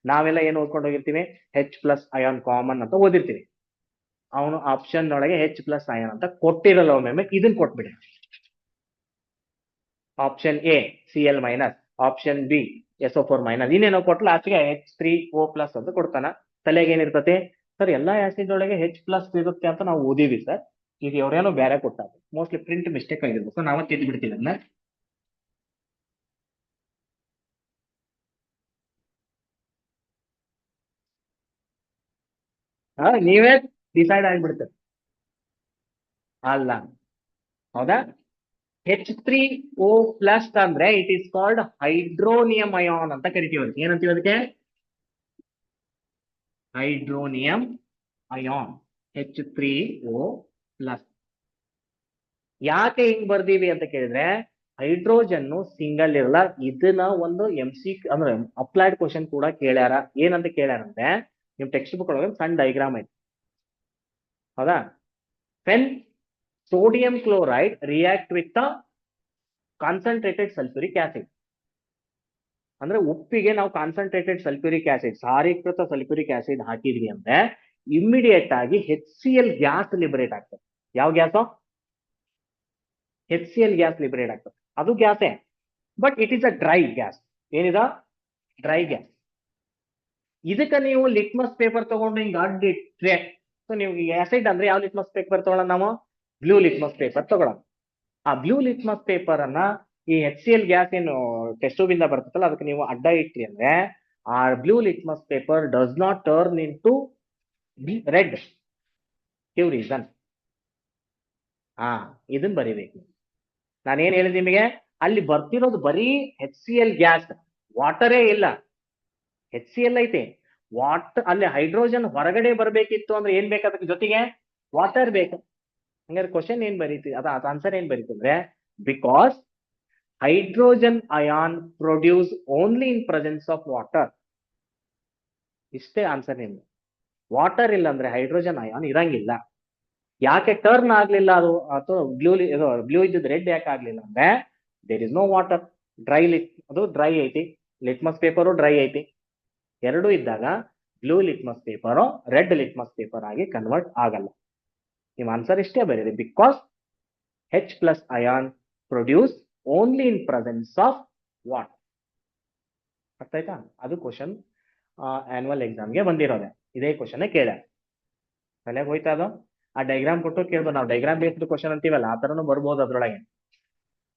ನಾವೆಲ್ಲ ಏನು ಓದ್ಕೊಂಡು ಹೋಗಿರ್ತೀವಿ? H ಪ್ಲಸ್ ಅಯಾನ್ ಕಾಮನ್ ಅಂತ ಓದಿರ್ತೀವಿ. ಅವನು ಆಪ್ಷನ್ ಒಳಗೆ H ಪ್ಲಸ್ ಅಯಾನ್ ಅಂತ ಕೊಟ್ಟಿರಲ್ಲ, ಒಮ್ಮೆ ಇದನ್ನ ಕೊಟ್ಬಿಡಿ. Option A Cl minus, option B SO4 minus, ಇನ್ನೇನೋ ಕೊಟ್ಲ ಆಚೆಗೆ H3O ಪ್ಲಸ್ ಅಂತ ಕೊಡ್ತಾನ. ತಲೆಗೆ ಏನಿರ್ತತಿ, ಸರ್ ಎಲ್ಲಾ ಆಸಿಡ್ ಒಳಗೆ H ಪ್ಲಸ್ ಇರುತ್ತೆ ಅಂತ ನಾವು ಓದಿವಿ ಸರ್, ಈಗ ಅವ್ರೇನೋ ಬೇರೆ ಕೊಟ್ಟಾರ. ಮೋಸ್ಟ್ಲಿ ಪ್ರಿಂಟ್ ಮಿಸ್ಟೇಕ್ ಆಗಿರ್ಬೇಕು, ನಾವ ತಿದ್ದು ಬಿಡ್ತೀವಿ ಅದನ್ನ. ನೀವೇ ಡಿಸೈಡ್ ಆಗ್ಬಿಡ್ತೀರಿ. ಅಲ್ಲ, ಹೌದಾ? H3O+ ಅಂದ್ರೆ it is called hydronium ion ಅಂತ ಕರಿತೀವಿ. ಅದಕ್ಕೆ ಏನಂತೀವಿ? ಅದಕ್ಕೆ ಹೈಡ್ರೋನಿಯಂ ಅಯಾನ್, H3O+. ಯಾಕೆ ಹಿಂಗ್ ಬರ್ದೀವಿ ಅಂತ ಕೇಳಿದ್ರೆ, ಹೈಡ್ರೋಜನ್ ಸಿಂಗಲ್ ಇರಲ್ಲ. ಇದನ್ನ ಒಂದು ಅಂದ್ರೆ ಅಪ್ಲೈಡ್ ಕ್ವಶನ್ ಕೂಡ ಕೇಳ್ಯಾರ. ಏನಂತ ಕೇಳ್ಯಾರಂದ್ರೆ, ನಿಮ್ ಟೆಕ್ಸ್ಟ್ ಬುಕ್ ಒಳಗೆ ಸಣ್ಣ ಡೈಗ್ರಾಮ್ ಐತಿ, ಹೌದಾ? When sodium chloride react with concentrated sulphuric acid, ಅಂದ್ರೆ ಉಪ್ಪಿಗೆ ನಾವು ಕಾನ್ಸಂಟ್ರೇಟೆಡ್ ಸಲ್ಫ್ಯೂರಿಕ್ ಆಸಿಡ್, ಸಾರೀಕೃತ ಸಲ್ಫ್ಯೂರಿಕ್ ಆಸಿಡ್ ಹಾಕಿದ್ವಿ ಅಂದ್ರೆ ಇಮ್ಮಿಡಿಯೇಟ್ ಆಗಿ HCl ಗ್ಯಾಸ್ ಲಿಬರೇಟ್ ಆಗ್ತದೆ. ಯಾವ ಗ್ಯಾಸ್? HCl ಗ್ಯಾಸ್ ಲಿಬರೇಟ್ ಆಗ್ತದೆ. ಅದು ಗ್ಯಾಸೇ, but it is a dry gas. ಏನಿದ? Dry gas. ಇದಕ್ಕೆ ನೀವು ಲಿಟ್ಮಸ್ ಪೇಪರ್ ತಗೊಂಡು ಹಿಂಗೆ ಅಡ್ಡಿಟ್ರೆ, ಸೊ ನೀವು ಆಸಿಡ್ ಅಂದ್ರೆ ಯಾವ ಲಿಟ್ಮಸ್ ಪೇಪರ್ ತಗೊಳ್ಳೋಣ? ನಾವು ಬ್ಲೂ ಲಿಟ್ಮಸ್ ಪೇಪರ್ ತಗೊಳ್ಳೋಣ. ಆ ಬ್ಲೂ ಲಿಟ್ಮಸ್ ಪೇಪರ್ ಅನ್ನ ಈ HCl ಗ್ಯಾಸ್ ಏನು ಟೆಸ್ಟ್ ಟ್ಯೂಬ್ ಇಂದ ಬರ್ತದಲ್ಲ, ಅದಕ್ಕೆ ನೀವು ಅಡ್ಡ ಇಟ್ರಿ ಅಂದ್ರೆ ಆ blue litmus paper does not turn into red. Q reason? ಇದನ್ನ ಬರಿಬೇಕು. ನಾನೇನ್ ಹೇಳಿದೆ ನಿಮಗೆ? ಅಲ್ಲಿ ಬರ್ತಿರೋದು ಬರೀ HCl ಗ್ಯಾಸ್, ವಾಟರೇ ಇಲ್ಲ. HCl ಐತೆ, ಅಲ್ಲಿ ಹೈಡ್ರೋಜನ್ ಹೊರಗಡೆ ಬರ್ಬೇಕಿತ್ತು ಅಂದ್ರೆ ಏನ್ ಬೇಕು? ಅದಕ್ಕೆ ಜೊತೆಗೆ ವಾಟರ್ ಬೇಕು. ಹಂಗಾರೆ ಕ್ವಶನ್ ಏನ್ ಬರೀತಿ, ಅದ ಆನ್ಸರ್ ಏನ್ ಬರೀತಂದ್ರೆ, because hydrogen ion produce only in presence of water. ಇಷ್ಟೇ ಆನ್ಸರ್ ನಿಮ್ಗೆ. ವಾಟರ್ ಇಲ್ಲ ಅಂದ್ರೆ ಹೈಡ್ರೋಜನ್ ಅಯಾನ್ ಇರಂಗಿಲ್ಲ. ಯಾಕೆ ಟರ್ನ್ ಆಗ್ಲಿಲ್ಲ ಅದು, ಅಥವಾ ಬ್ಲೂ ಇದ್ದದ್ದು ರೆಡ್ ಯಾಕೆ ಆಗ್ಲಿಲ್ಲ ಅಂದ್ರೆ, ದೇರ್ ಇಸ್ ನೋ ವಾಟರ್. ಅದು ಡ್ರೈ ಐತಿ, ಲಿಟ್ಮಸ್ ಪೇಪರು ಡ್ರೈ ಐತಿ. ಎರಡು ಇದ್ದಾಗ blue litmus paper red litmus paper ಆಗಿ ಕನ್ವರ್ಟ್ ಆಗಲ್ಲ. ನಿಮ್ಮ ಆನ್ಸರ್ ಇಷ್ಟೇ ಬರೀರಿ, because H+ ion produce only in presence of water. ಅರ್ಥ ಆಯ್ತಾ? ಅದು ಕ್ವಶನ್ ಆನ್ಯುವಲ್ ಎಕ್ಸಾಮ್ಗೆ ಬಂದಿರೋದೆ. ಇದೇ ಕ್ವಶನ್ ಕೇಳ ತಲೆಗೆ ಹೋಯ್ತಾ? ಅದು ಆ ಡೈಗ್ರಾಮ್ ಕೊಟ್ಟು ಕೇಳ್ಬೋದು. ನಾವು ಡೈಗ್ರಾಮ್ ಬೇಸ್ಡ್ ಕ್ವಶನ್ ಅಂತೀವಲ್ಲ, ಆ ತರನು ಬರ್ಬೋದು ಅದ್ರೊಳಗೆ.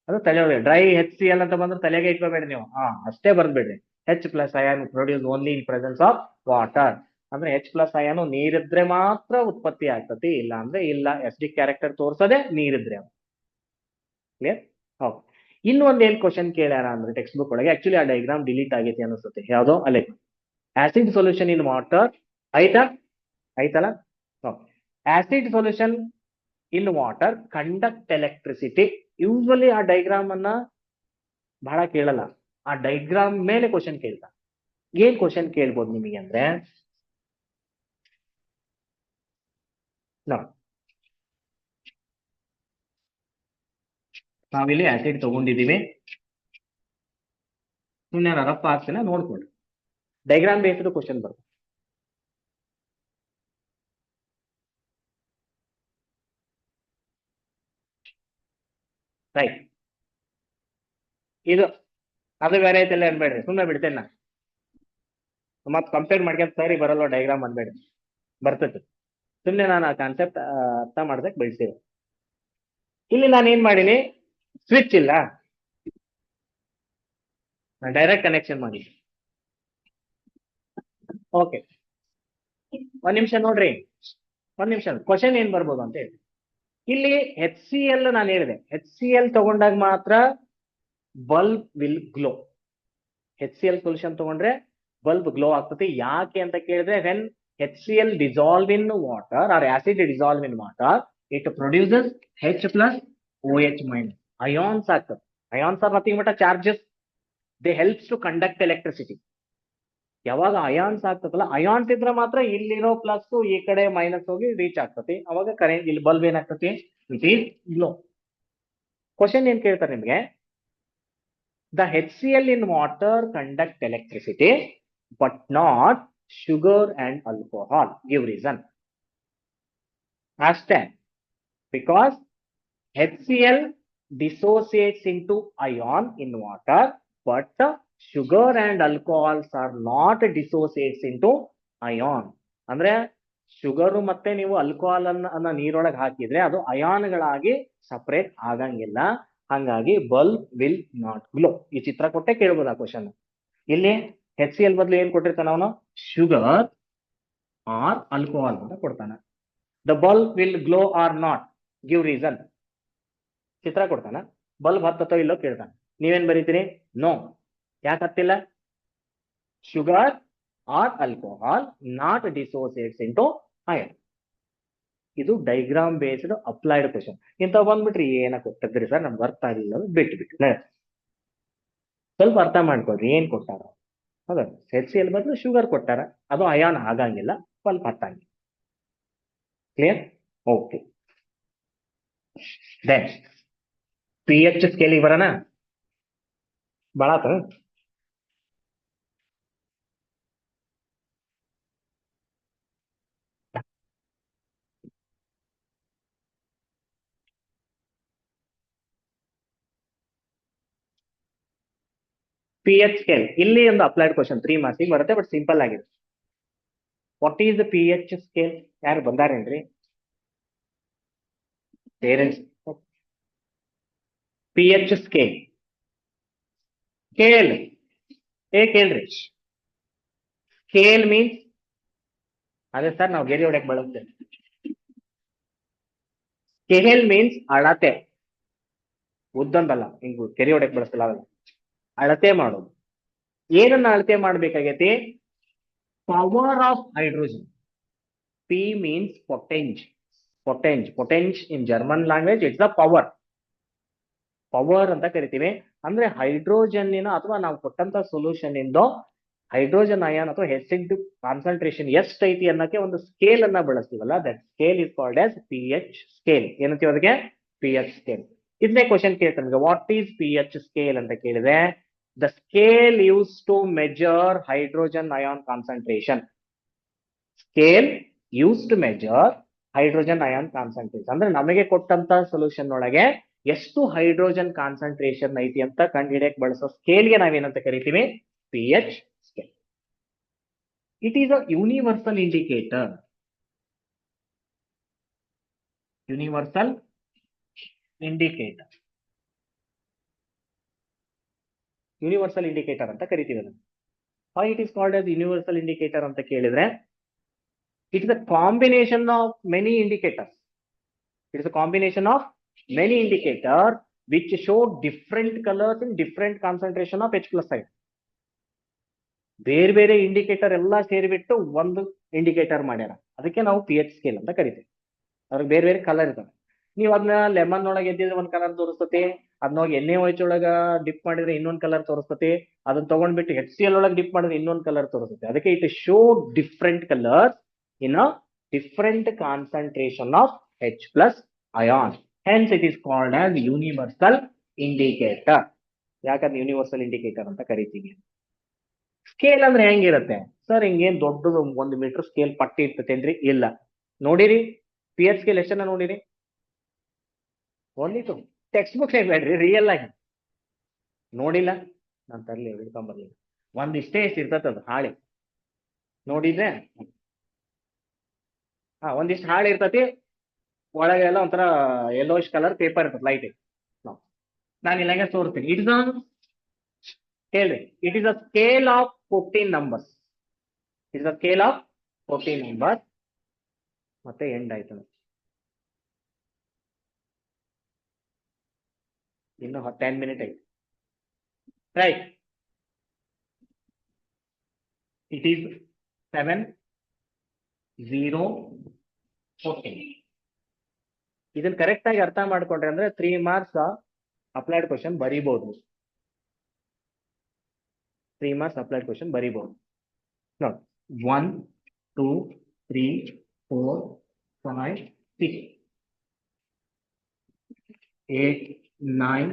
ಅದು ತಲೆ ಡ್ರೈ HCl ಅಂತ ಬಂದ್ರೆ ತಲೆಗೆ ಇಟ್ಕೋಬೇಡಿ ನೀವು. ಅಷ್ಟೇ ಬರ್ದ್ಬಿಡ್ರಿ, H+ ion produce only in presence of water. ಅಂದ್ರೆ H+ ಅಯಾನು ನೀರಿದ್ರೆ ಮಾತ್ರ ಉತ್ಪತ್ತಿ ಆಗ್ತತಿ, ಇಲ್ಲ ಅಂದ್ರೆ ಇಲ್ಲ. ಎಸಿಡಿಕ್ ಕ್ಯಾರೆಕ್ಟರ್ ತೋರ್ಸೋದೆ ನೀರಿದ್ರೆ. ಕ್ಲಿಯರ್? ಹೌದು. ಇನ್ನೊಂದ್ ಏನ್ ಕ್ವಶನ್ ಕೇಳ್ಯಾರ ಅಂದ್ರೆ ಟೆಕ್ಸ್ಟ್ ಬುಕ್ ಒಳಗೆ, ಆಕ್ಚುಲಿ ಆ ಡೈಗ್ರಾಮ್ ಡಿಲೀಟ್ ಆಗೈತಿ ಅನಿಸುತ್ತೆ. ಯಾವ್ದೋ ಅಲ್ಲೇ ಆಸಿಡ್ ಸೊಲ್ಯೂಷನ್ ಇನ್ ವಾಟರ್ ಐತಲ್ಲ? Acid solution in water conduct electricity. Usually ಆ ಡೈಗ್ರಾಮ್ ಅನ್ನ ಬಹಳ ಕೇಳಲ್ಲ, ಆ ಡೈಗ್ರಾಮ್ ಮೇಲೆ ಕ್ವಶನ್ ಕೇಳ್ತಾ. ಏನ್ ಕ್ವಶನ್ ಕೇಳ್ಬೋದು ನಿಮಗೆ ಅಂದ್ರೆ, ನಾವಿಲ್ಲಿ ಆಸಿಡ್ ತಗೊಂಡಿದೀವಿ, ಸುಮ್ಮನೆ ರಫ್ ಆಗ್ತೇನೆ ನೋಡ್ಕೊಳ್ಳಿ. ಡೈಗ್ರಾಮ್ ಬೇಸ್ಡ್ ಕ್ವಶನ್ ಬರುತ್ತೆ. ರೈಟ್, ಇದು ಅದು ಬೇರೆ ಐತೆಲ್ಲ ಅನ್ಬೇಡ್ರಿ, ಸುಮ್ಮನೆ ಬಿಡ್ತೇನೆ ನಾ. ಮತ್ ಕಂಪೇರ್ ಮಾಡ್ಕೊಂತ ಸರಿ ಬರಲ್ಲ ಡೈಗ್ರಾಮ್ ಅನ್ಬೇಡ್ರಿ, ಬರ್ತೈತಿ. ಸುಮ್ಮನೆ ನಾನು ಆ ಕಾನ್ಸೆಪ್ಟ್ ಅರ್ಥ ಮಾಡ್ದಕ್ ಬೆಳೆಸಿದೆ. ಇಲ್ಲಿ ನಾನು ಏನ್ ಮಾಡೀನಿ, ಸ್ವಿಚ್ ಇಲ್ಲ, ಡೈರೆಕ್ಟ್ ಕನೆಕ್ಷನ್ ಮಾಡಿ. ಓಕೆ, ಒಂದ್ ನಿಮಿಷ ನೋಡ್ರಿ, ಒಂದ್ ನಿಮಿಷ. ಕ್ವಶನ್ ಏನ್ ಬರ್ಬೋದು ಅಂತ ಹೇಳಿ, ಇಲ್ಲಿ HCl ನಾನು ಹೇಳಿದೆ, HCl ತಗೊಂಡಾಗ ಮಾತ್ರ bulb will glow. HCl solution ತಗೊಂಡ್ರೆ ಬಲ್ಬ್ ಗ್ಲೋ ಆಗ್ತದೆ. ಯಾಕೆ ಅಂತ ಕೇಳಿದ್ರೆ, when HCl dissolve in water or acid dissolve in water, it produces H+OH-. ions ಆಗ್ತದೆ. ions are nothing but a charges. They helps to conduct electricity. ಯಾವಾಗ ions ಆಗ್ತದಲ್ಲ, ions ಇದ್ರೆ ಮಾತ್ರ ಇಲ್ಲಿರೋ ಪ್ಲಸ್ ಈ ಕಡೆ ಮೈನಸ್ ಹೋಗಿ ರೀಚ್ ಆಗ್ತತಿ. ಅವಾಗ ಕರೆಂಟ್, ಇಲ್ಲಿ ಬಲ್ಬ್ ಏನಾಗ್ತತಿ, ಇಟ್ ಈಸ್ ಗ್ಲೋ. ಕ್ವಶನ್ ಏನ್ ಕೇಳ್ತಾರೆ ನಿಮ್ಗೆ, the HCl in water conduct electricity but not sugar and alcohol. Give reason. Ask them. Because HCl dissociates into ion in water, but sugar and alcohols are not dissociates into ion. ಅಂದ್ರೆ sugar ಮತ್ತೆ ನೀವು alcohol ಅನ್ನ ನೀರೊಳಗೆ ಹಾಕಿದ್ರೆ ಅದು ಅಯಾನ್ಗಳಾಗಿ separate ಆಗಂಗಿಲ್ಲ. ಹಂಗಾಗಿ bulb will not glow. ಈ ಚಿತ್ರ ಕೊಟ್ಟೆ ಕೇಳ್ಬೋದು ಆ ಕ್ವಶನ್. ಇಲ್ಲಿ HCl ಬದಲು ಏನ್ ಕೊಟ್ಟಿರ್ತಾನ ಅವನು, ಶುಗರ್ ಆರ್ ಆಲ್ಕೋಹಾಲ್ ಅಂತ ಕೊಡ್ತಾನೆ. The bulb will glow or not, give reason. ಚಿತ್ರ ಕೊಡ್ತಾನ, ಬಲ್ಬ್ ಹತ್ತೋ ಇಲ್ಲೋ ಕೇಳ್ತಾನೆ, ನೀವೇನ್ ಬರೀತೀರಿ? ನೋ. ಯಾಕೆ ಹತ್ತಿಲ್ಲ? Sugar or alcohol not dissociates into ion. ಇದು ಡೈಗ್ರಾಮ್ ಬೇಸ್ಡ್ ಅಪ್ಲೈಡ್ ಕ್ವಶನ್. ಇಂಥ ಬಂದ್ಬಿಟ್ರಿ ಏನಕ್ಕೆ ಕೊಟ್ಟಿದ್ರಿ ಸರ್, ನಮ್ಗೆ ಅರ್ಥ ಆಗಿಲ್ಲ, ಬಿಟ್ಟು ಸ್ವಲ್ಪ ಅರ್ಥ ಮಾಡ್ಕೊಳ್ರಿ ಏನ್ ಕೊಟ್ಟಾರ. ಹೌದಾ, HCl ಬದಲು ಶುಗರ್ ಕೊಟ್ಟಾರ, ಅದು ಅಯಾನ್ ಆಗಂಗಿಲ್ಲ, ಸ್ವಲ್ಪ ಅರ್ಥ ಆಗಿಲ್ಲ. ಕ್ಲಿಯರ್? ಓಕೆ. ದೆನ್ pH ಸ್ಕೇಲಿಗೆ ಬರೋಣ. ಬಾಳಾತ pH ಸ್ಕೇಲ್ ಇಲ್ಲಿ ಒಂದು ಅಪ್ಲೈಡ್ ಕ್ವಶನ್ 3 ಮಾರ್ಕ್ಸ್ ಬರುತ್ತೆ, ಬಟ್ ಸಿಂಪಲ್ ಆಗಿದೆ. What is the pH scale? ಯಾರು ಬಂದಾರೇನ್ರಿ ಪೇರೆಂಟ್ಸ್? pH ಸ್ಕೇಲ್ ಕೇಳಿ, ಕೇಳ್ರಿ. ಸ್ಕೇಲ್ ಮೀನ್ಸ್ ಅದೇ ಸರ್, ನಾವು ಗೆರೆ ಹೊಡೆಯಕ್ಕೆ ಬಳಸ್ತೇವೆ. ಸ್ಕೇಲ್ ಮೀನ್ಸ್ ಅಳತೆ, ಉದ್ದಂದಲ್ಲ, ಹಿಂಗ್ ಕೆರೆ ಹೊಡೆಯಕ್ಕೆ ಬಳಸಲ್ಲ, ಅದಲ್ಲ, ಅಳತೆ ಮಾಡೋದು. ಏನನ್ನ ಅಳತೆ ಮಾಡ್ಬೇಕಾಗೈತಿ? Power of hydrogen. P means potential. Potential in German language it's the power. Power ಅಂತ ಕರಿತೀವಿ. ಅಂದ್ರೆ ಹೈಡ್ರೋಜನ್ ಅಥವಾ ನಾವು ಕೊಟ್ಟಂತ ಸೊಲ್ಯೂಷನ್ ಇಂದ ಹೈಡ್ರೋಜನ್ ಅಯಾನ್ ಅಥವಾ ಎಸಿಡ್ ಕಾನ್ಸಂಟ್ರೇಷನ್ ಎಷ್ಟೈತಿ ಅನ್ನಕ್ಕೆ ಒಂದು ಸ್ಕೇಲ್ ಅನ್ನ ಬಳಸ್ತೀವಲ್ಲ, that scale is called as pH scale. ಏನಂತೀವಿ ಅದಕ್ಕೆ? pH scale. ಇದನ್ನೇ ಕ್ವಶನ್ ಕೇಳ್ತಾರೆ ನಮಗೆ, ವಾಟ್ ಈಸ್ pH ಸ್ಕೇಲ್ ಅಂತ ಕೇಳಿದ್ರೆ, the scale use to measure hydrogen ion concentration. Scale use to measure hydrogen ion concentration ಅಂದ್ರೆ ನಮಗೆ ಕೊಟ್ಟಂತ ಸೊಲ್ಯೂಷನ್ ಒಳಗೆ ಎಷ್ಟು ಹೈಡ್ರೋಜನ್ ಕಾನ್ಸಂಟ್ರೇಷನ್ ಐತಿ ಅಂತ ಕಂಡುಹಿಡಿಯಕ್ಕೆ ಬಳಸೋ ಸ್ಕೇಲ್ಗೆ ನಾವೇನಂತ ಕರಿತೀವಿ? pH scale. It is a universal indicator. Universal indicator, universal indicator ಅಂತ ಕರಿತೀವಿ ಅದನ್ನು. Why it is called as universal indicator ಅಂತ ಕೇಳಿದ್ರೆ, it is a combination of many indicators. It is a combination of many indicators which show different colors in different concentration of H+ side. ಬೇರೆ ಬೇರೆ indicator ಎಲ್ಲ ಸೇರಿಬಿಟ್ಟು ಒಂದು indicator ಮಾಡ್ಯಾರ, ಅದಕ್ಕೆ ನಾವು pH scale ಅಂತ ಕರಿತೀವಿ. ಅದ್ರಲ್ಲಿ ಬೇರೆ ಬೇರೆ ಕಲರ್ ಇದಾವೆ. ನೀವು ಅದನ್ನ ಲೆಮನ್ ಒಳಗೆ ಎದ್ದಿದ್ರೆ ಒಂದ್ ಕಲರ್ ತೋರಿಸ್ತತಿ, ಅದನ್ನೋಗಿ ಎಣ್ಣೆ ವೈಚ್ ಒಳಗ ಡಿಪ್ ಮಾಡಿದ್ರೆ ಇನ್ನೊಂದ್ ಕಲರ್ ತೋರಿಸ್ತತಿ, ಅದನ್ನ ತಗೊಂಡ್ಬಿಟ್ಟು HCl ಒಳಗೆ ಡಿಪ್ ಮಾಡಿದ್ರೆ ಇನ್ನೊಂದ್ ಕಲರ್ ತೋರಿಸ್ತತಿ. ಅದಕ್ಕೆ it show different colours in a different concentration of H+ ion. Hence it is called as universal indicator. ಯಾಕಂದ್ರೆ ಯೂನಿವರ್ಸಲ್ ಇಂಡಿಕೇಟರ್ ಅಂತ ಕರಿತೀವಿ. ಸ್ಕೇಲ್ ಅಂದ್ರೆ ಹೆಂಗಿರುತ್ತೆ ಸರ್? ಹಿಂಗೇನ್ ದೊಡ್ಡದು 1 ಮೀಟರ್ ಸ್ಕೇಲ್ ಪಟ್ಟಿ ಇರ್ತತೇನ್ರಿ? ಇಲ್ಲ. ನೋಡಿರಿ pH ಸ್ಕೇಲ್ ಎಷ್ಟನ್ನ ನೋಡಿರಿ? ಓನ್ಲಿ ಟು ಟೆಕ್ಸ್ಟ್ ಬುಕ್ ಬೇಡ್ರಿ, ರಿಯಲ್ ಆಗಿ ನೋಡಿಲ್ಲ. ನಾನು ತರ್ಲಿ ಹಿಡ್ಕೊಂಬರ್ಲಿಲ್ಲ. ಒಂದಿಷ್ಟೇ ಎಷ್ಟು ಇರ್ತದ ಹಾಳಿ ನೋಡಿದ್ರೆ, ಒಂದಿಷ್ಟು ಹಾಳು ಇರ್ತತಿ, ಒಳಗೆಲ್ಲ ಒಂಥರ ಯೆಲ್ಲೋಯಿಶ್ ಕಲರ್ ಪೇಪರ್ ಇರ್ತದೆ, ಲೈಟ್. ನಾನು ಇಲ್ಲಾಗೆ ತೋರಿಸ್ತೀನಿ. ಇಟ್ ಇಸ್ ಕೇಳ್ರಿ, it is a scale of 14 numbers. It is a scale of 14 numbers. ಮತ್ತೆ ಎಂಡ್ ಆಯ್ತು, ಇನ್ನು 10 ಮಿನಿಟ್ ಐತಿ. Right, it is 7, 0, 14. ಇದನ್ನ ಕರೆಕ್ಟ್ ಆಗಿ ಅರ್ಥ ಮಾಡ್ಕೊಂಡ್ರೆ ಅಂದ್ರೆ 3 ಮಾರ್ಕ್ಸ್ ಅಪ್ಲೈಡ್ ಕ್ವಶನ್ ಬರೀಬಹುದು. 3 ಮಾರ್ಕ್ಸ್ ಅಪ್ಲೈಡ್ ಕ್ವಶನ್ ಬರೀಬಹುದು. ನೋಡಿ, 1, 2, 3, 4, 5, 6, 8, 9,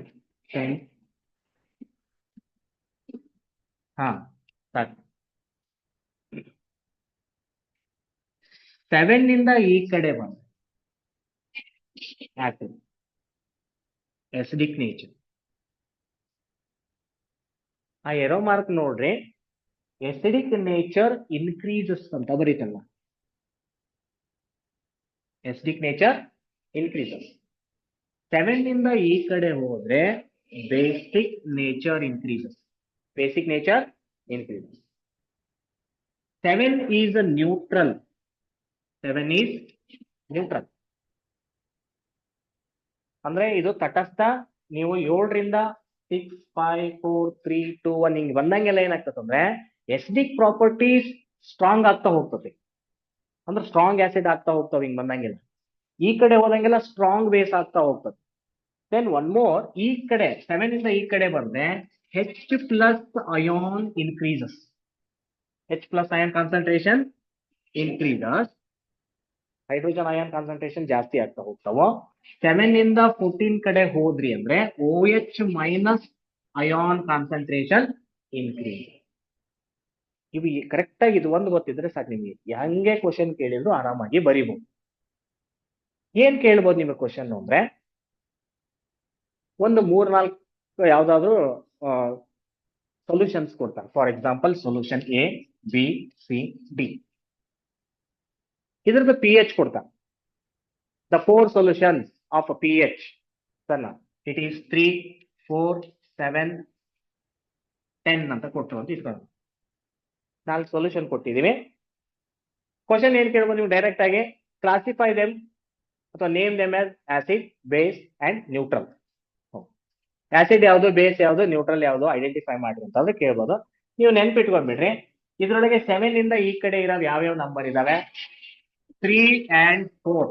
10. ಸಾಕು. 7 ನಿಂದ ಈ ಕಡೆ ಬಂದ ಆಸಿಡ್, ಎಸಿಡಿಕ್ ನೇಚರ್. ಆ ಎರೋ ಮಾರ್ಕ್ ನೋಡ್ರಿ, ಎಸಿಡಿಕ್ ನೇಚರ್ ಇನ್ಕ್ರೀಸಸ್ ಅಂತ ಬರೀತಲ್ಲ. Acidic nature increases. 7 ನಿಂದ ಈ ಕಡೆ ಹೋದ್ರೆ basic nature increases. Basic nature increases. 7 is a neutral. 7 is neutral. ಅಂದ್ರೆ ಇದು ತಟಸ್ಥ. ನೀವು 7ರಿಂದ 6, 5, 4, 3, 2, 1 ಹಿಂಗ್ ಬಂದಂಗೆಲ್ಲ ಏನಾಗ್ತದೆ ಅಂದ್ರೆ ಎಸಿಡಿಕ್ ಪ್ರಾಪರ್ಟೀಸ್ ಸ್ಟ್ರಾಂಗ್ ಆಗ್ತಾ ಹೋಗ್ತದೆ. ಅಂದ್ರೆ ಸ್ಟ್ರಾಂಗ್ ಆಸಿಡ್ ಆಗ್ತಾ ಹೋಗ್ತಾವೆ ಹಿಂಗ್ ಬಂದಂಗೆಲ್ಲ. ಈ ಕಡೆ ಹೋದಂಗೆಲ್ಲ ಸ್ಟ್ರಾಂಗ್ ಬೇಸ್ ಆಗ್ತಾ ಹೋಗ್ತದೆ. ದೆನ್ ಒನ್ ಮೋರ್, ಈ ಕಡೆ 7 ಇಂದ ಈ ಕಡೆ ಬಂದ್ರೆ H plus ion increases. H plus ion concentration increases. Hydrogen ion concentration ಜಾಸ್ತಿ ಆಗ್ತಾ ಹೋಗ್ತಾವ. 7 ಇಂದ 14 ಕಡೆ ಹೋದ್ರಿ ಅಂದ್ರೆ OH minus ion concentration increase. ಇವು ಕರೆಕ್ಟ್ ಆಗಿ ಇದು ಒಂದು ಗೊತ್ತಿದ್ರೆ ಸಾಕು ನಿಮಗೆ. ಹಂಗೆ ಕ್ವಶನ್ ಕೇಳಿದ್ರು ಆರಾಮಾಗಿ ಬರೀಬಹುದು. ಏನ್ ಕೇಳ್ಬೋದು ನಿಮಗೆ ಕ್ವಶನ್ ಅಂದ್ರೆ, ಒಂದು 3-4 ಯಾವ್ದಾದ್ರು ಸೊಲ್ಯೂಷನ್ಸ್ ಕೊಡ್ತಾರೆ. For example solution A, B, C, D. ಇದ್ರದ್ದು pH ಕೊಡ್ತಾರೆ. The 4 solutions of a pH. It is 3, 4, 7, 10 ಅಂತ ಕೊಟ್ಟು ಅಂತ ಇಟ್ಕೊಂಡು 4 ಸೊಲ್ಯೂಷನ್ ಕೊಟ್ಟಿದೀವಿ. ಕ್ವಶನ್ ಏನ್ ಕೇಳ್ಬೋದು ನೀವು ಡೈರೆಕ್ಟ್ ಆಗಿ, ಕ್ಲಾಸಿಫೈ ದೆಮ್ ಅಥವಾ name them as acid, base and neutral. Acid ಯಾವುದು, ಬೇಸ್ ಯಾವುದು, ನ್ಯೂಟ್ರಲ್ ಯಾವುದು ಐಡೆಂಟಿಫೈ ಮಾಡ್ರಿ ಅಂತ ಅಂದ್ರೆ ಕೇಳ್ಬೋದು. ನೀವು ನೆನ್ಪಿಟ್ಕೊಂಡ್ಬಿಡ್ರಿ, ಇದ್ರೊಳಗೆ 7 ಇಂದ ಈ ಕಡೆ ಇರೋ ಯಾವ್ಯಾವ ನಂಬರ್ ಇದಾವೆ, 3 and 4.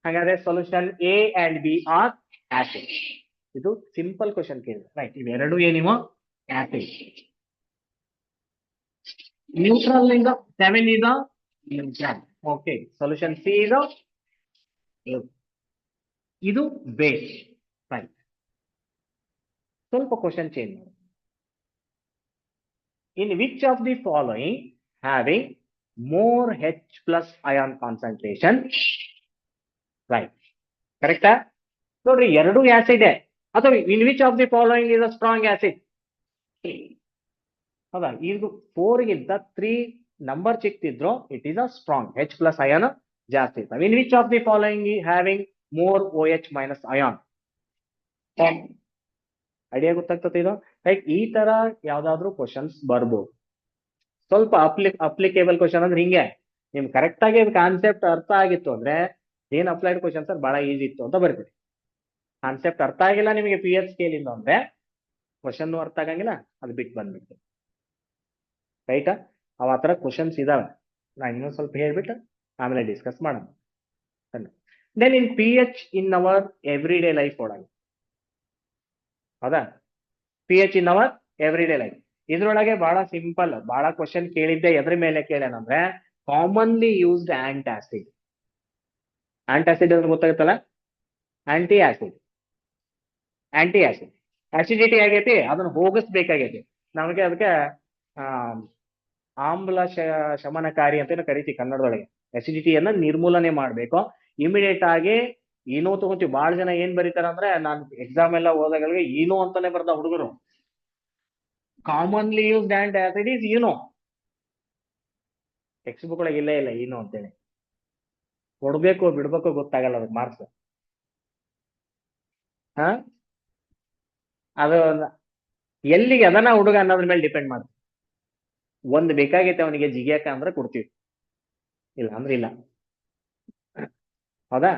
ಹಾಗಾದ್ರೆ solution A and B are acid. ಇದು ಸಿಂಪಲ್ ಕ್ವಶನ್ ಕೇಳಿದ್ರೆ ರೈಟ್. ಇವೆರಡು ಏನಿವೋ ಆಸಿಡ್. ನ್ಯೂಟ್ರಲ್ ನಿಂದ 7 is neutral. Okay, solution C is ಇದು ಬೇಸ್. ರೈಟ್. ಸ್ವಲ್ಪ ಕ್ವಶನ್ ಚೇಂಜ್ ಮಾಡಿ. In which of the following having more H plus ion concentration. Right, ಕರೆಕ್ಟಾ? ನೋಡ್ರಿ, ಎರಡು ಆಸಿಡ್ ಅಥವಾ in which of the following is a strong acid. ಹೌದಾ? ಇದು 4 ಗಿಂತ 3 ನಂಬರ್ ಚಿಕ್ತಿದ್ರು it is a strong. H plus ion ಜಾಸ್ತಿ ಇರ್ತವೆ. ಇನ್ which of the following having more OH minus ion. Idea ಗೊತ್ತಾಗ್ತದೆ ಇದು? ರೈಟ್. ಈ ತರ ಯಾವ್ದಾದ್ರು ಕ್ವಶನ್ಸ್ ಬರ್ಬೋದು. ಸ್ವಲ್ಪ ಅಪ್ಲಿಕೇಬಲ್ ಕ್ವಶನ್ ಅಂದ್ರೆ ಹಿಂಗೆ, ನಿಮ್ ಕರೆಕ್ಟ್ ಆಗಿ ಕಾನ್ಸೆಪ್ಟ್ ಅರ್ಥ ಆಗಿತ್ತು ಅಂದ್ರೆ ಏನ್ ಅಪ್ಲೈಡ್ ಕ್ವಶನ್ಸ್ ಬಹಳ ಈಸಿ ಇತ್ತು ಅಂತ ಬರ್ತೀವಿ. ಕಾನ್ಸೆಪ್ಟ್ ಅರ್ಥ ಆಗಿಲ್ಲ ನಿಮಗೆ pH ಸ್ಕೇಲ್ ಇಂದ ಅಂದ್ರೆ ಕ್ವಶನ್ ಅರ್ಥ ಆಗಂಗಿಲ್ಲ, ಅದು ಬಿಟ್ಟು ಬಂದ್ಬಿಡ್ತೀವಿ. ರೈಟಾ? ಅವ ಆತರ ಕ್ವಶನ್ಸ್ ಇದಾವೆ. ನಾನು ಇನ್ನೊಂದು ಸ್ವಲ್ಪ ಹೇಳ್ಬಿಟ್ಟು ಆಮೇಲೆ ಡಿಸ್ಕಸ್ ಮಾಡೋಣ. Then in pH in our everyday life ಒಳಗೆ, ಹೌದಾ? pH in our everyday life ಇದ್ರೊಳಗೆ ಬಹಳ ಸಿಂಪಲ್, ಬಹಳ ಕ್ವಶನ್ ಕೇಳಿದ್ದೆ. ಎದ್ರ ಮೇಲೆ ಕೇಳೇನಂದ್ರೆ ಕಾಮನ್ಲಿ ಯೂಸ್ಡ್ ಆಂಟಾಸಿಡ್. ಆಂಟಾಸಿಡ್ ಅಂದ್ರೆ ಗೊತ್ತಾಗುತ್ತಲ್ಲ, anti acid. Anti acid acidity ಆಗೈತಿ, ಅದನ್ನ ಹೋಗಿಸ್ಬೇಕಾಗೈತಿ ನಮಗೆ. ಅದಕ್ಕೆ ಆಮ್ಲ ಶಮನಕಾರಿ ಅಂತ ಕರಿತೀವಿ ಕನ್ನಡದೊಳಗೆ. ಅಸಿಡಿಟಿಯನ್ನ ನಿರ್ಮೂಲನೆ ಮಾಡ್ಬೇಕು ಇಮಿಡಿಯೇಟ್ ಆಗಿ. ಏನೋ ತಗೋತೀವಿ. ಬಹಳ ಜನ ಏನ್ ಬರೀತಾರ ಅಂದ್ರೆ, ನಾನು ಎಕ್ಸಾಮ್ ಎಲ್ಲ ಓದಾಗಳಿಗೆ ಏನೋ ಅಂತಾನೆ ಬರ್ದ ಹುಡುಗರು. ಕಾಮನ್ಲಿ ಯೂಸ್ಡ್ ಆಂಟಾಸಿಡ್ ಇಸ್ ಏನೋ. ಟೆಕ್ಸ್ಟ್ ಬುಕ್ ಒಳಗೆ ಇಲ್ಲೇ ಇಲ್ಲ ಏನೋ ಅಂತೇಳಿ. ಕೊಡ್ಬೇಕು ಬಿಡ್ಬೇಕು ಗೊತ್ತಾಗಲ್ಲ ಅದಕ್ಕೆ ಮಾರ್ಕ್ಸ್. ಹ ಅದು ಎಲ್ಲಿಗೆ ಅದನ್ನ ಹುಡುಗ ಅನ್ನೋದ್ರ ಮೇಲೆ ಡಿಪೆಂಡ್ ಮಾಡ್ತೀವಿ. ಒಂದ್ ಬೇಕಾಗೈತೆ ಅವನಿಗೆ ಜಿಗಿಯಾಕ ಅಂದ್ರೆ ಕೊಡ್ತೀವಿ, ಇಲ್ಲ ಅಂದ್ರೆ ಇಲ್ಲ. ಹೌದಾ?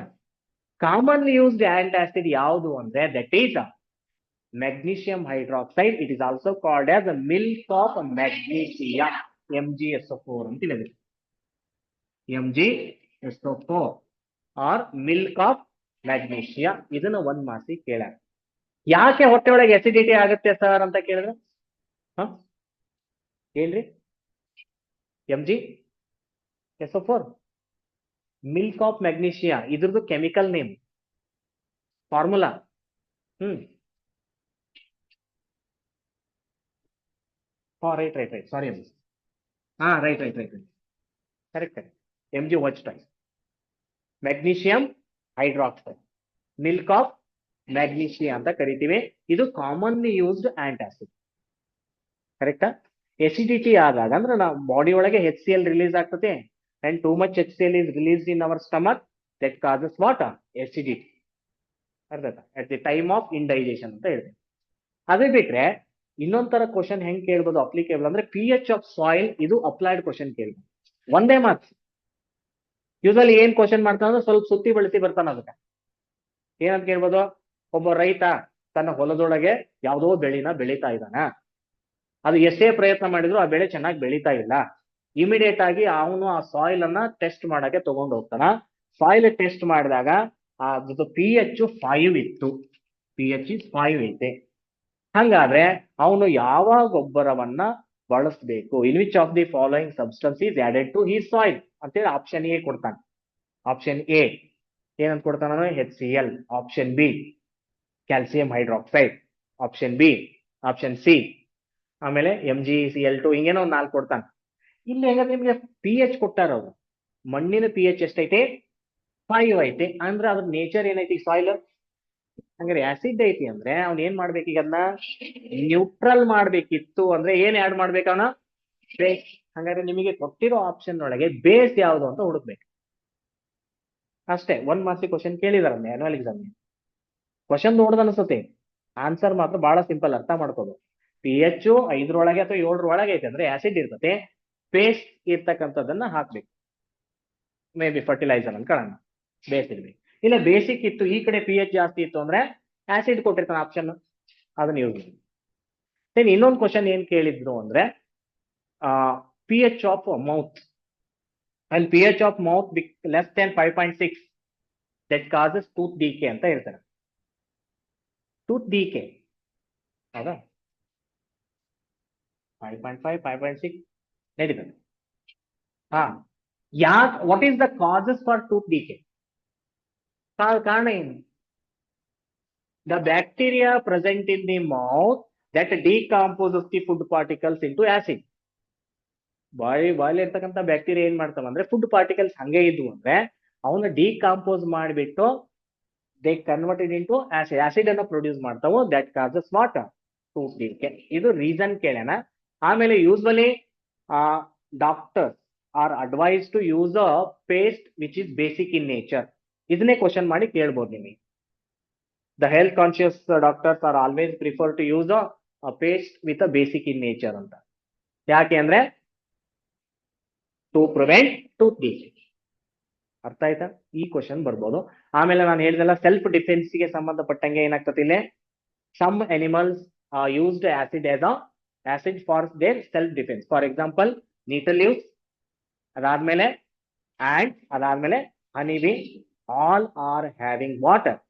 ಕಾಮನ್ಲಿ ಯೂಸ್ಡ್ ಆಂಟಾಸಿಡ್ ಯಾವುದು ಅಂದ್ರೆ that is magnesium hydroxide. It is also called as milk of magnesium, MgSO4 ಅಂತ ಹೇಳಿದ್ವಿ. MgSO4 R milk of magnesium. ಇದನ್ನ ಒಂದ್ ಮಾಸಿ ಕೇಳ. ಯಾಕೆ ಹೊಟ್ಟೆ ಒಳಗೆ ಅಸಿಡಿಟಿ ಆಗುತ್ತೆ ಸರ್ ಅಂತ ಕೇಳಿದ್ರೆ ಹೇಳ್ರಿ. MgSO4 ಮಿಲ್ಕ್ ಆಫ್ ಮ್ಯಾಗ್ನೀಷಿಯಾ, ಇದ್ರದ್ದು chemical name, formula. Right sorry. Right correct. MgOH magnesium hydroxide, milk of magnesia ಅಂತ ಕರಿತೀವಿ. ಇದು ಕಾಮನ್ಲಿ ಯೂಸ್ಡ್ ಆಂಟಾಸಿಡ್. ಕರೆಕ್ಟಾ? ಎಸಿಡಿಟಿ ಆದಾಗ ಅಂದ್ರೆ ನಾವು ಬಾಡಿ ಒಳಗೆ HCl ರಿಲೀಸ್ ಆಗ್ತದೆ, and too much HCl is released in our stomach, that causes what? Acidity. ಅರ್ಥ at the time of indigestion ಅಂತ ಹೇಳ್ತೀವಿ. ಅದೇ ಬಿಟ್ರೆ ಇನ್ನೊಂದರ ಕ್ವಶನ್ ಹೆಂಗ್ ಕೇಳ್ಬೋದು ಅಪ್ಲಿಕೇಬಲ್ ಅಂದ್ರೆ pH ಆಫ್ ಸಾಯಿಲ್. ಇದು ಅಪ್ಲೈಡ್ ಕ್ವಶನ್ ಕೇಳ್ಬೋದು, ಒಂದೇ ಮಾರ್ಕ್ಸ್. ಯೂಸಲಿ ಏನ್ ಕ್ವಶನ್ ಮಾಡ್ತಾನ ಅಂದ್ರೆ ಸ್ವಲ್ಪ ಸುತ್ತಿ ಬಳಸಿ ಬರ್ತಾನ ಅದಕ್ಕೆ. ಏನಂತ ಕೇಳ್ಬೋದು, ಒಬ್ಬ ರೈತ ತನ್ನ ಹೊಲದೊಳಗೆ ಯಾವುದೋ ಬೆಳೆನ ಬೆಳೀತಾ ಇದ್ದಾನ, ಅದು ಎಷ್ಟೇ ಪ್ರಯತ್ನ ಮಾಡಿದ್ರು ಆ ಬೆಳೆ ಚೆನ್ನಾಗಿ ಬೆಳೀತಾ ಇಲ್ಲ. ಇಮಿಡಿಯೇಟ್ ಆಗಿ ಅವನು ಆ ಸಾಯಿಲ್ ಅನ್ನ ಟೆಸ್ಟ್ ಮಾಡಕ್ಕೆ ತಗೊಂಡು ಹೋಗ್ತಾನ. ಸಾಯಿಲ್ ಟೆಸ್ಟ್ ಮಾಡಿದಾಗ ಅದು pH 5 ಇತ್ತು, pH 5 ಐತೆ. ಹಂಗಾದ್ರೆ ಅವನು ಯಾವ ಗೊಬ್ಬರವನ್ನ ಬಳಸಬೇಕು, in which of the following substance is added to the soil ಅಂತೇಳಿ ಆಪ್ಷನ್ ಎ ಕೊಡ್ತಾನೆ. ಆಪ್ಷನ್ ಎ ಏನಂತ ಕೊಡ್ತಾನ, HCl. Option B calcium hydroxide. Option B, option C ಆಮೇಲೆ MgCl2 ಹಿಂಗೇನೋ ಒಂದು 4 ಕೊಡ್ತಾನೆ. ಇಲ್ಲಿ ಹೆಂಗಂದ್ರೆ ನಿಮ್ಗೆ pH ಕೊಟ್ಟಾರ ಅವರು, ಮಣ್ಣಿನ pH ಎಷ್ಟೈತೆ, 5 ಐತೆ. ಅಂದ್ರೆ ಅದ್ರ ನೇಚರ್ ಏನೈತಿ ಸಾಯಿಲ್, ಹಂಗಾರೆ ಆಸಿಡ್ ಐತಿ ಅಂದ್ರೆ ಅವ್ನ್ ಏನ್ ಮಾಡ್ಬೇಕು, ಈಗ ಅದನ್ನ ನ್ಯೂಟ್ರಲ್ ಮಾಡ್ಬೇಕಿತ್ತು ಅಂದ್ರೆ ಏನ್ ಆಡ್ ಮಾಡ್ಬೇಕು ಅವನ, ಬೇಸ್. ಹಂಗಾದ್ರೆ ನಿಮಗೆ ಕೊಟ್ಟಿರೋ ಆಪ್ಷನ್ ಒಳಗೆ ಬೇಸ್ ಯಾವುದು ಅಂತ ಹುಡುಕ್ಬೇಕು ಅಷ್ಟೇ. 1 ಮಾರ್ಕ್ಸ್ ಕ್ವಶನ್ ಕೇಳಿದಾರ ಆನ್ಯುವಲ್ ಎಕ್ಸಾಮ್. ಕ್ವಶನ್ ದೊಡ್ಡದ ಅನ್ಸುತ್ತೆ, ಆನ್ಸರ್ ಮಾತ್ರ ಬಹಳ ಸಿಂಪಲ್, ಅರ್ಥ ಮಾಡ್ಕೋದು. pH 5 ಅಥವಾ 7 ಐತೆ ಅಂದ್ರೆ ಆಸಿಡ್ ಇರ್ತದೆ, ಬೇಸ್ ಇರ್ತಕ್ಕಂಥದ್ದನ್ನ ಹಾಕ್ಬೇಕು. ಮೇ ಬಿ ಫರ್ಟಿಲೈಸರ್ ಅನ್ಕೊಳ್ಳೋಣ, ಬೇಸ್ ಇರ್ಬೇಕು. ಇಲ್ಲ ಬೇಸಿಕ್ ಇತ್ತು, ಈ ಕಡೆ pH ಜಾಸ್ತಿ ಇತ್ತು ಅಂದ್ರೆ ಆಸಿಡ್ ಕೊಟ್ಟಿರ್ತಾನೆ ಆಪ್ಷನ್, ಅದನ್ನ ಯೂಸ್ ಮಾಡಿ. ಇನ್ನೊಂದು ಕ್ವಶನ್ ಏನ್ ಕೇಳಿದ್ರು ಅಂದ್ರೆ pH ಆಫ್ ಮೌತ್, ಅಲ್ಲಿ pH of mouth less than 5.6 that causes tooth decay ಅಂತ ಹೇಳ್ತಾರೆ. ಟೂತ್ ಡಿಕೆ ಹೌದಾ, 5.5 5.6 ನಡೀತದೆ. ಹಾ, what is the causes for tooth decay? ಕಾರಣ ಏನು? The bacteria present in the mouth that decomposes the food particles into acid. ಬಾಯಲ್ಲಿ ಇರ್ತಕ್ಕಂಥ bacteria ಏನ್ ಮಾಡ್ತಾವ ಅಂದ್ರೆ ಫುಡ್ ಪಾರ್ಟಿಕಲ್ಸ್ ಹಂಗೆ ಇದ್ವು ಅಂದ್ರೆ ಅವನ್ನ ಡಿಕಾಂಪೋಸ್ ಮಾಡಿಬಿಟ್ಟು they converted into acid, acid ಅನ್ನ ಪ್ರೊಡ್ಯೂಸ್ ಮಾಡ್ತಾವು. That causes what, tooth decay. ಇದು ರೀಸನ್ ಕೇಳೋಣ. ಆಮೇಲೆ usually doctors are advise to use a paste which is basic in nature. ಇದನ್ನೇ ಕ್ವಶನ್ ಮಾಡಿ ಕೇಳ್ಬೋದು ನಿಮಗೆ. The health conscious doctors are always prefer to use a paste with a basic in nature ಅಂತ. ಯಾಕೆ ಅಂದ್ರೆ to prevent tooth DK. ಅರ್ಥ ಆಯ್ತಾ? ಈ ಕ್ವಶನ್ ಬರ್ಬೋದು. ಆಮೇಲೆ ನಾನು ಹೇಳಿದೆಲ್ಲ ಸೆಲ್ಫ್ ಡಿಫೆನ್ಸ್ ಗೆ ಸಂಬಂಧಪಟ್ಟಂಗೆ ಏನಾಗ್ತದೆ ಇಲ್ಲಿ, some animals used acid as a acid for their self defence. For example nettle leaves, ಅದಾದ್ಮೇಲೆ ಆಂಟ್, ಅದಾದ್ಮೇಲೆ honey bee, all are having water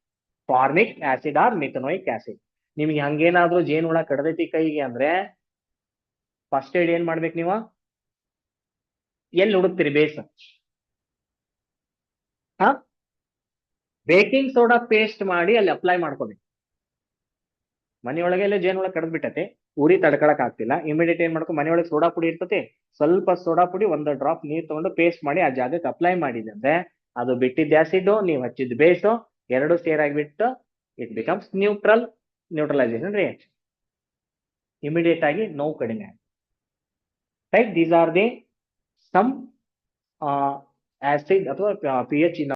formic acid or methanoic acid. ನಿಮ್ಗೆ ಹಂಗೇನಾದ್ರೂ ಜೇನುಹುಳ ಕಡದೈತಿ ಕೈಗೆ ಅಂದ್ರೆ ಫಸ್ಟ್ ಏಡ್ ಏನ್ ಮಾಡ್ಬೇಕು ನೀವು, ಎಲ್ಲಿ ಹುಡುಕ್ತಿರಿ ಬೇಸ್? ಬೇಕಿಂಗ್ ಸೋಡಾ ಪೇಸ್ಟ್ ಮಾಡಿ ಅಲ್ಲಿ ಅಪ್ಲೈ ಮಾಡ್ಕೋಬೇಕು. ಮನೆಯೊಳಗೆ ಎಲ್ಲ ಜೇನುಹುಳ ಕಡದ್ ಬಿಟ್ಟತೆ, ಉರಿ ತಡ್ಕೊಳಕ್ ಆಗ್ತಿಲ್ಲ, ಇಮಿಡಿಯೇಟ್ ಏನ್ ಮಾಡ್ಕೊ, ಮನೆಯೊಳಗೆ ಸೋಡಾ ಪುಡಿ ಇರ್ತತೆ, ಸ್ವಲ್ಪ ಸೋಡಾ ಪುಡಿ 1 ಡ್ರಾಪ್ ನೀರ್ ತಗೊಂಡು ಪೇಸ್ಟ್ ಮಾಡಿ ಆ ಜಾಗಕ್ಕೆ ಅಪ್ಲೈ ಮಾಡಿದೆ ಅಂದ್ರೆ ಅದು ಬಿಟ್ಟಿದ್ದ ಆಸಿಡ್, ನೀವು ಹಚ್ಚಿದ ಬೇಸು ಎರಡು ಸೇರಾಗಿಬಿಟ್ಟು it becomes neutral, neutralisation reaction. Immediate ಆಗಿ ನೋವು ಕಡಿಮೆ ಆಗುತ್ತೆ. Right, these are the some acid ಅಥವಾ pH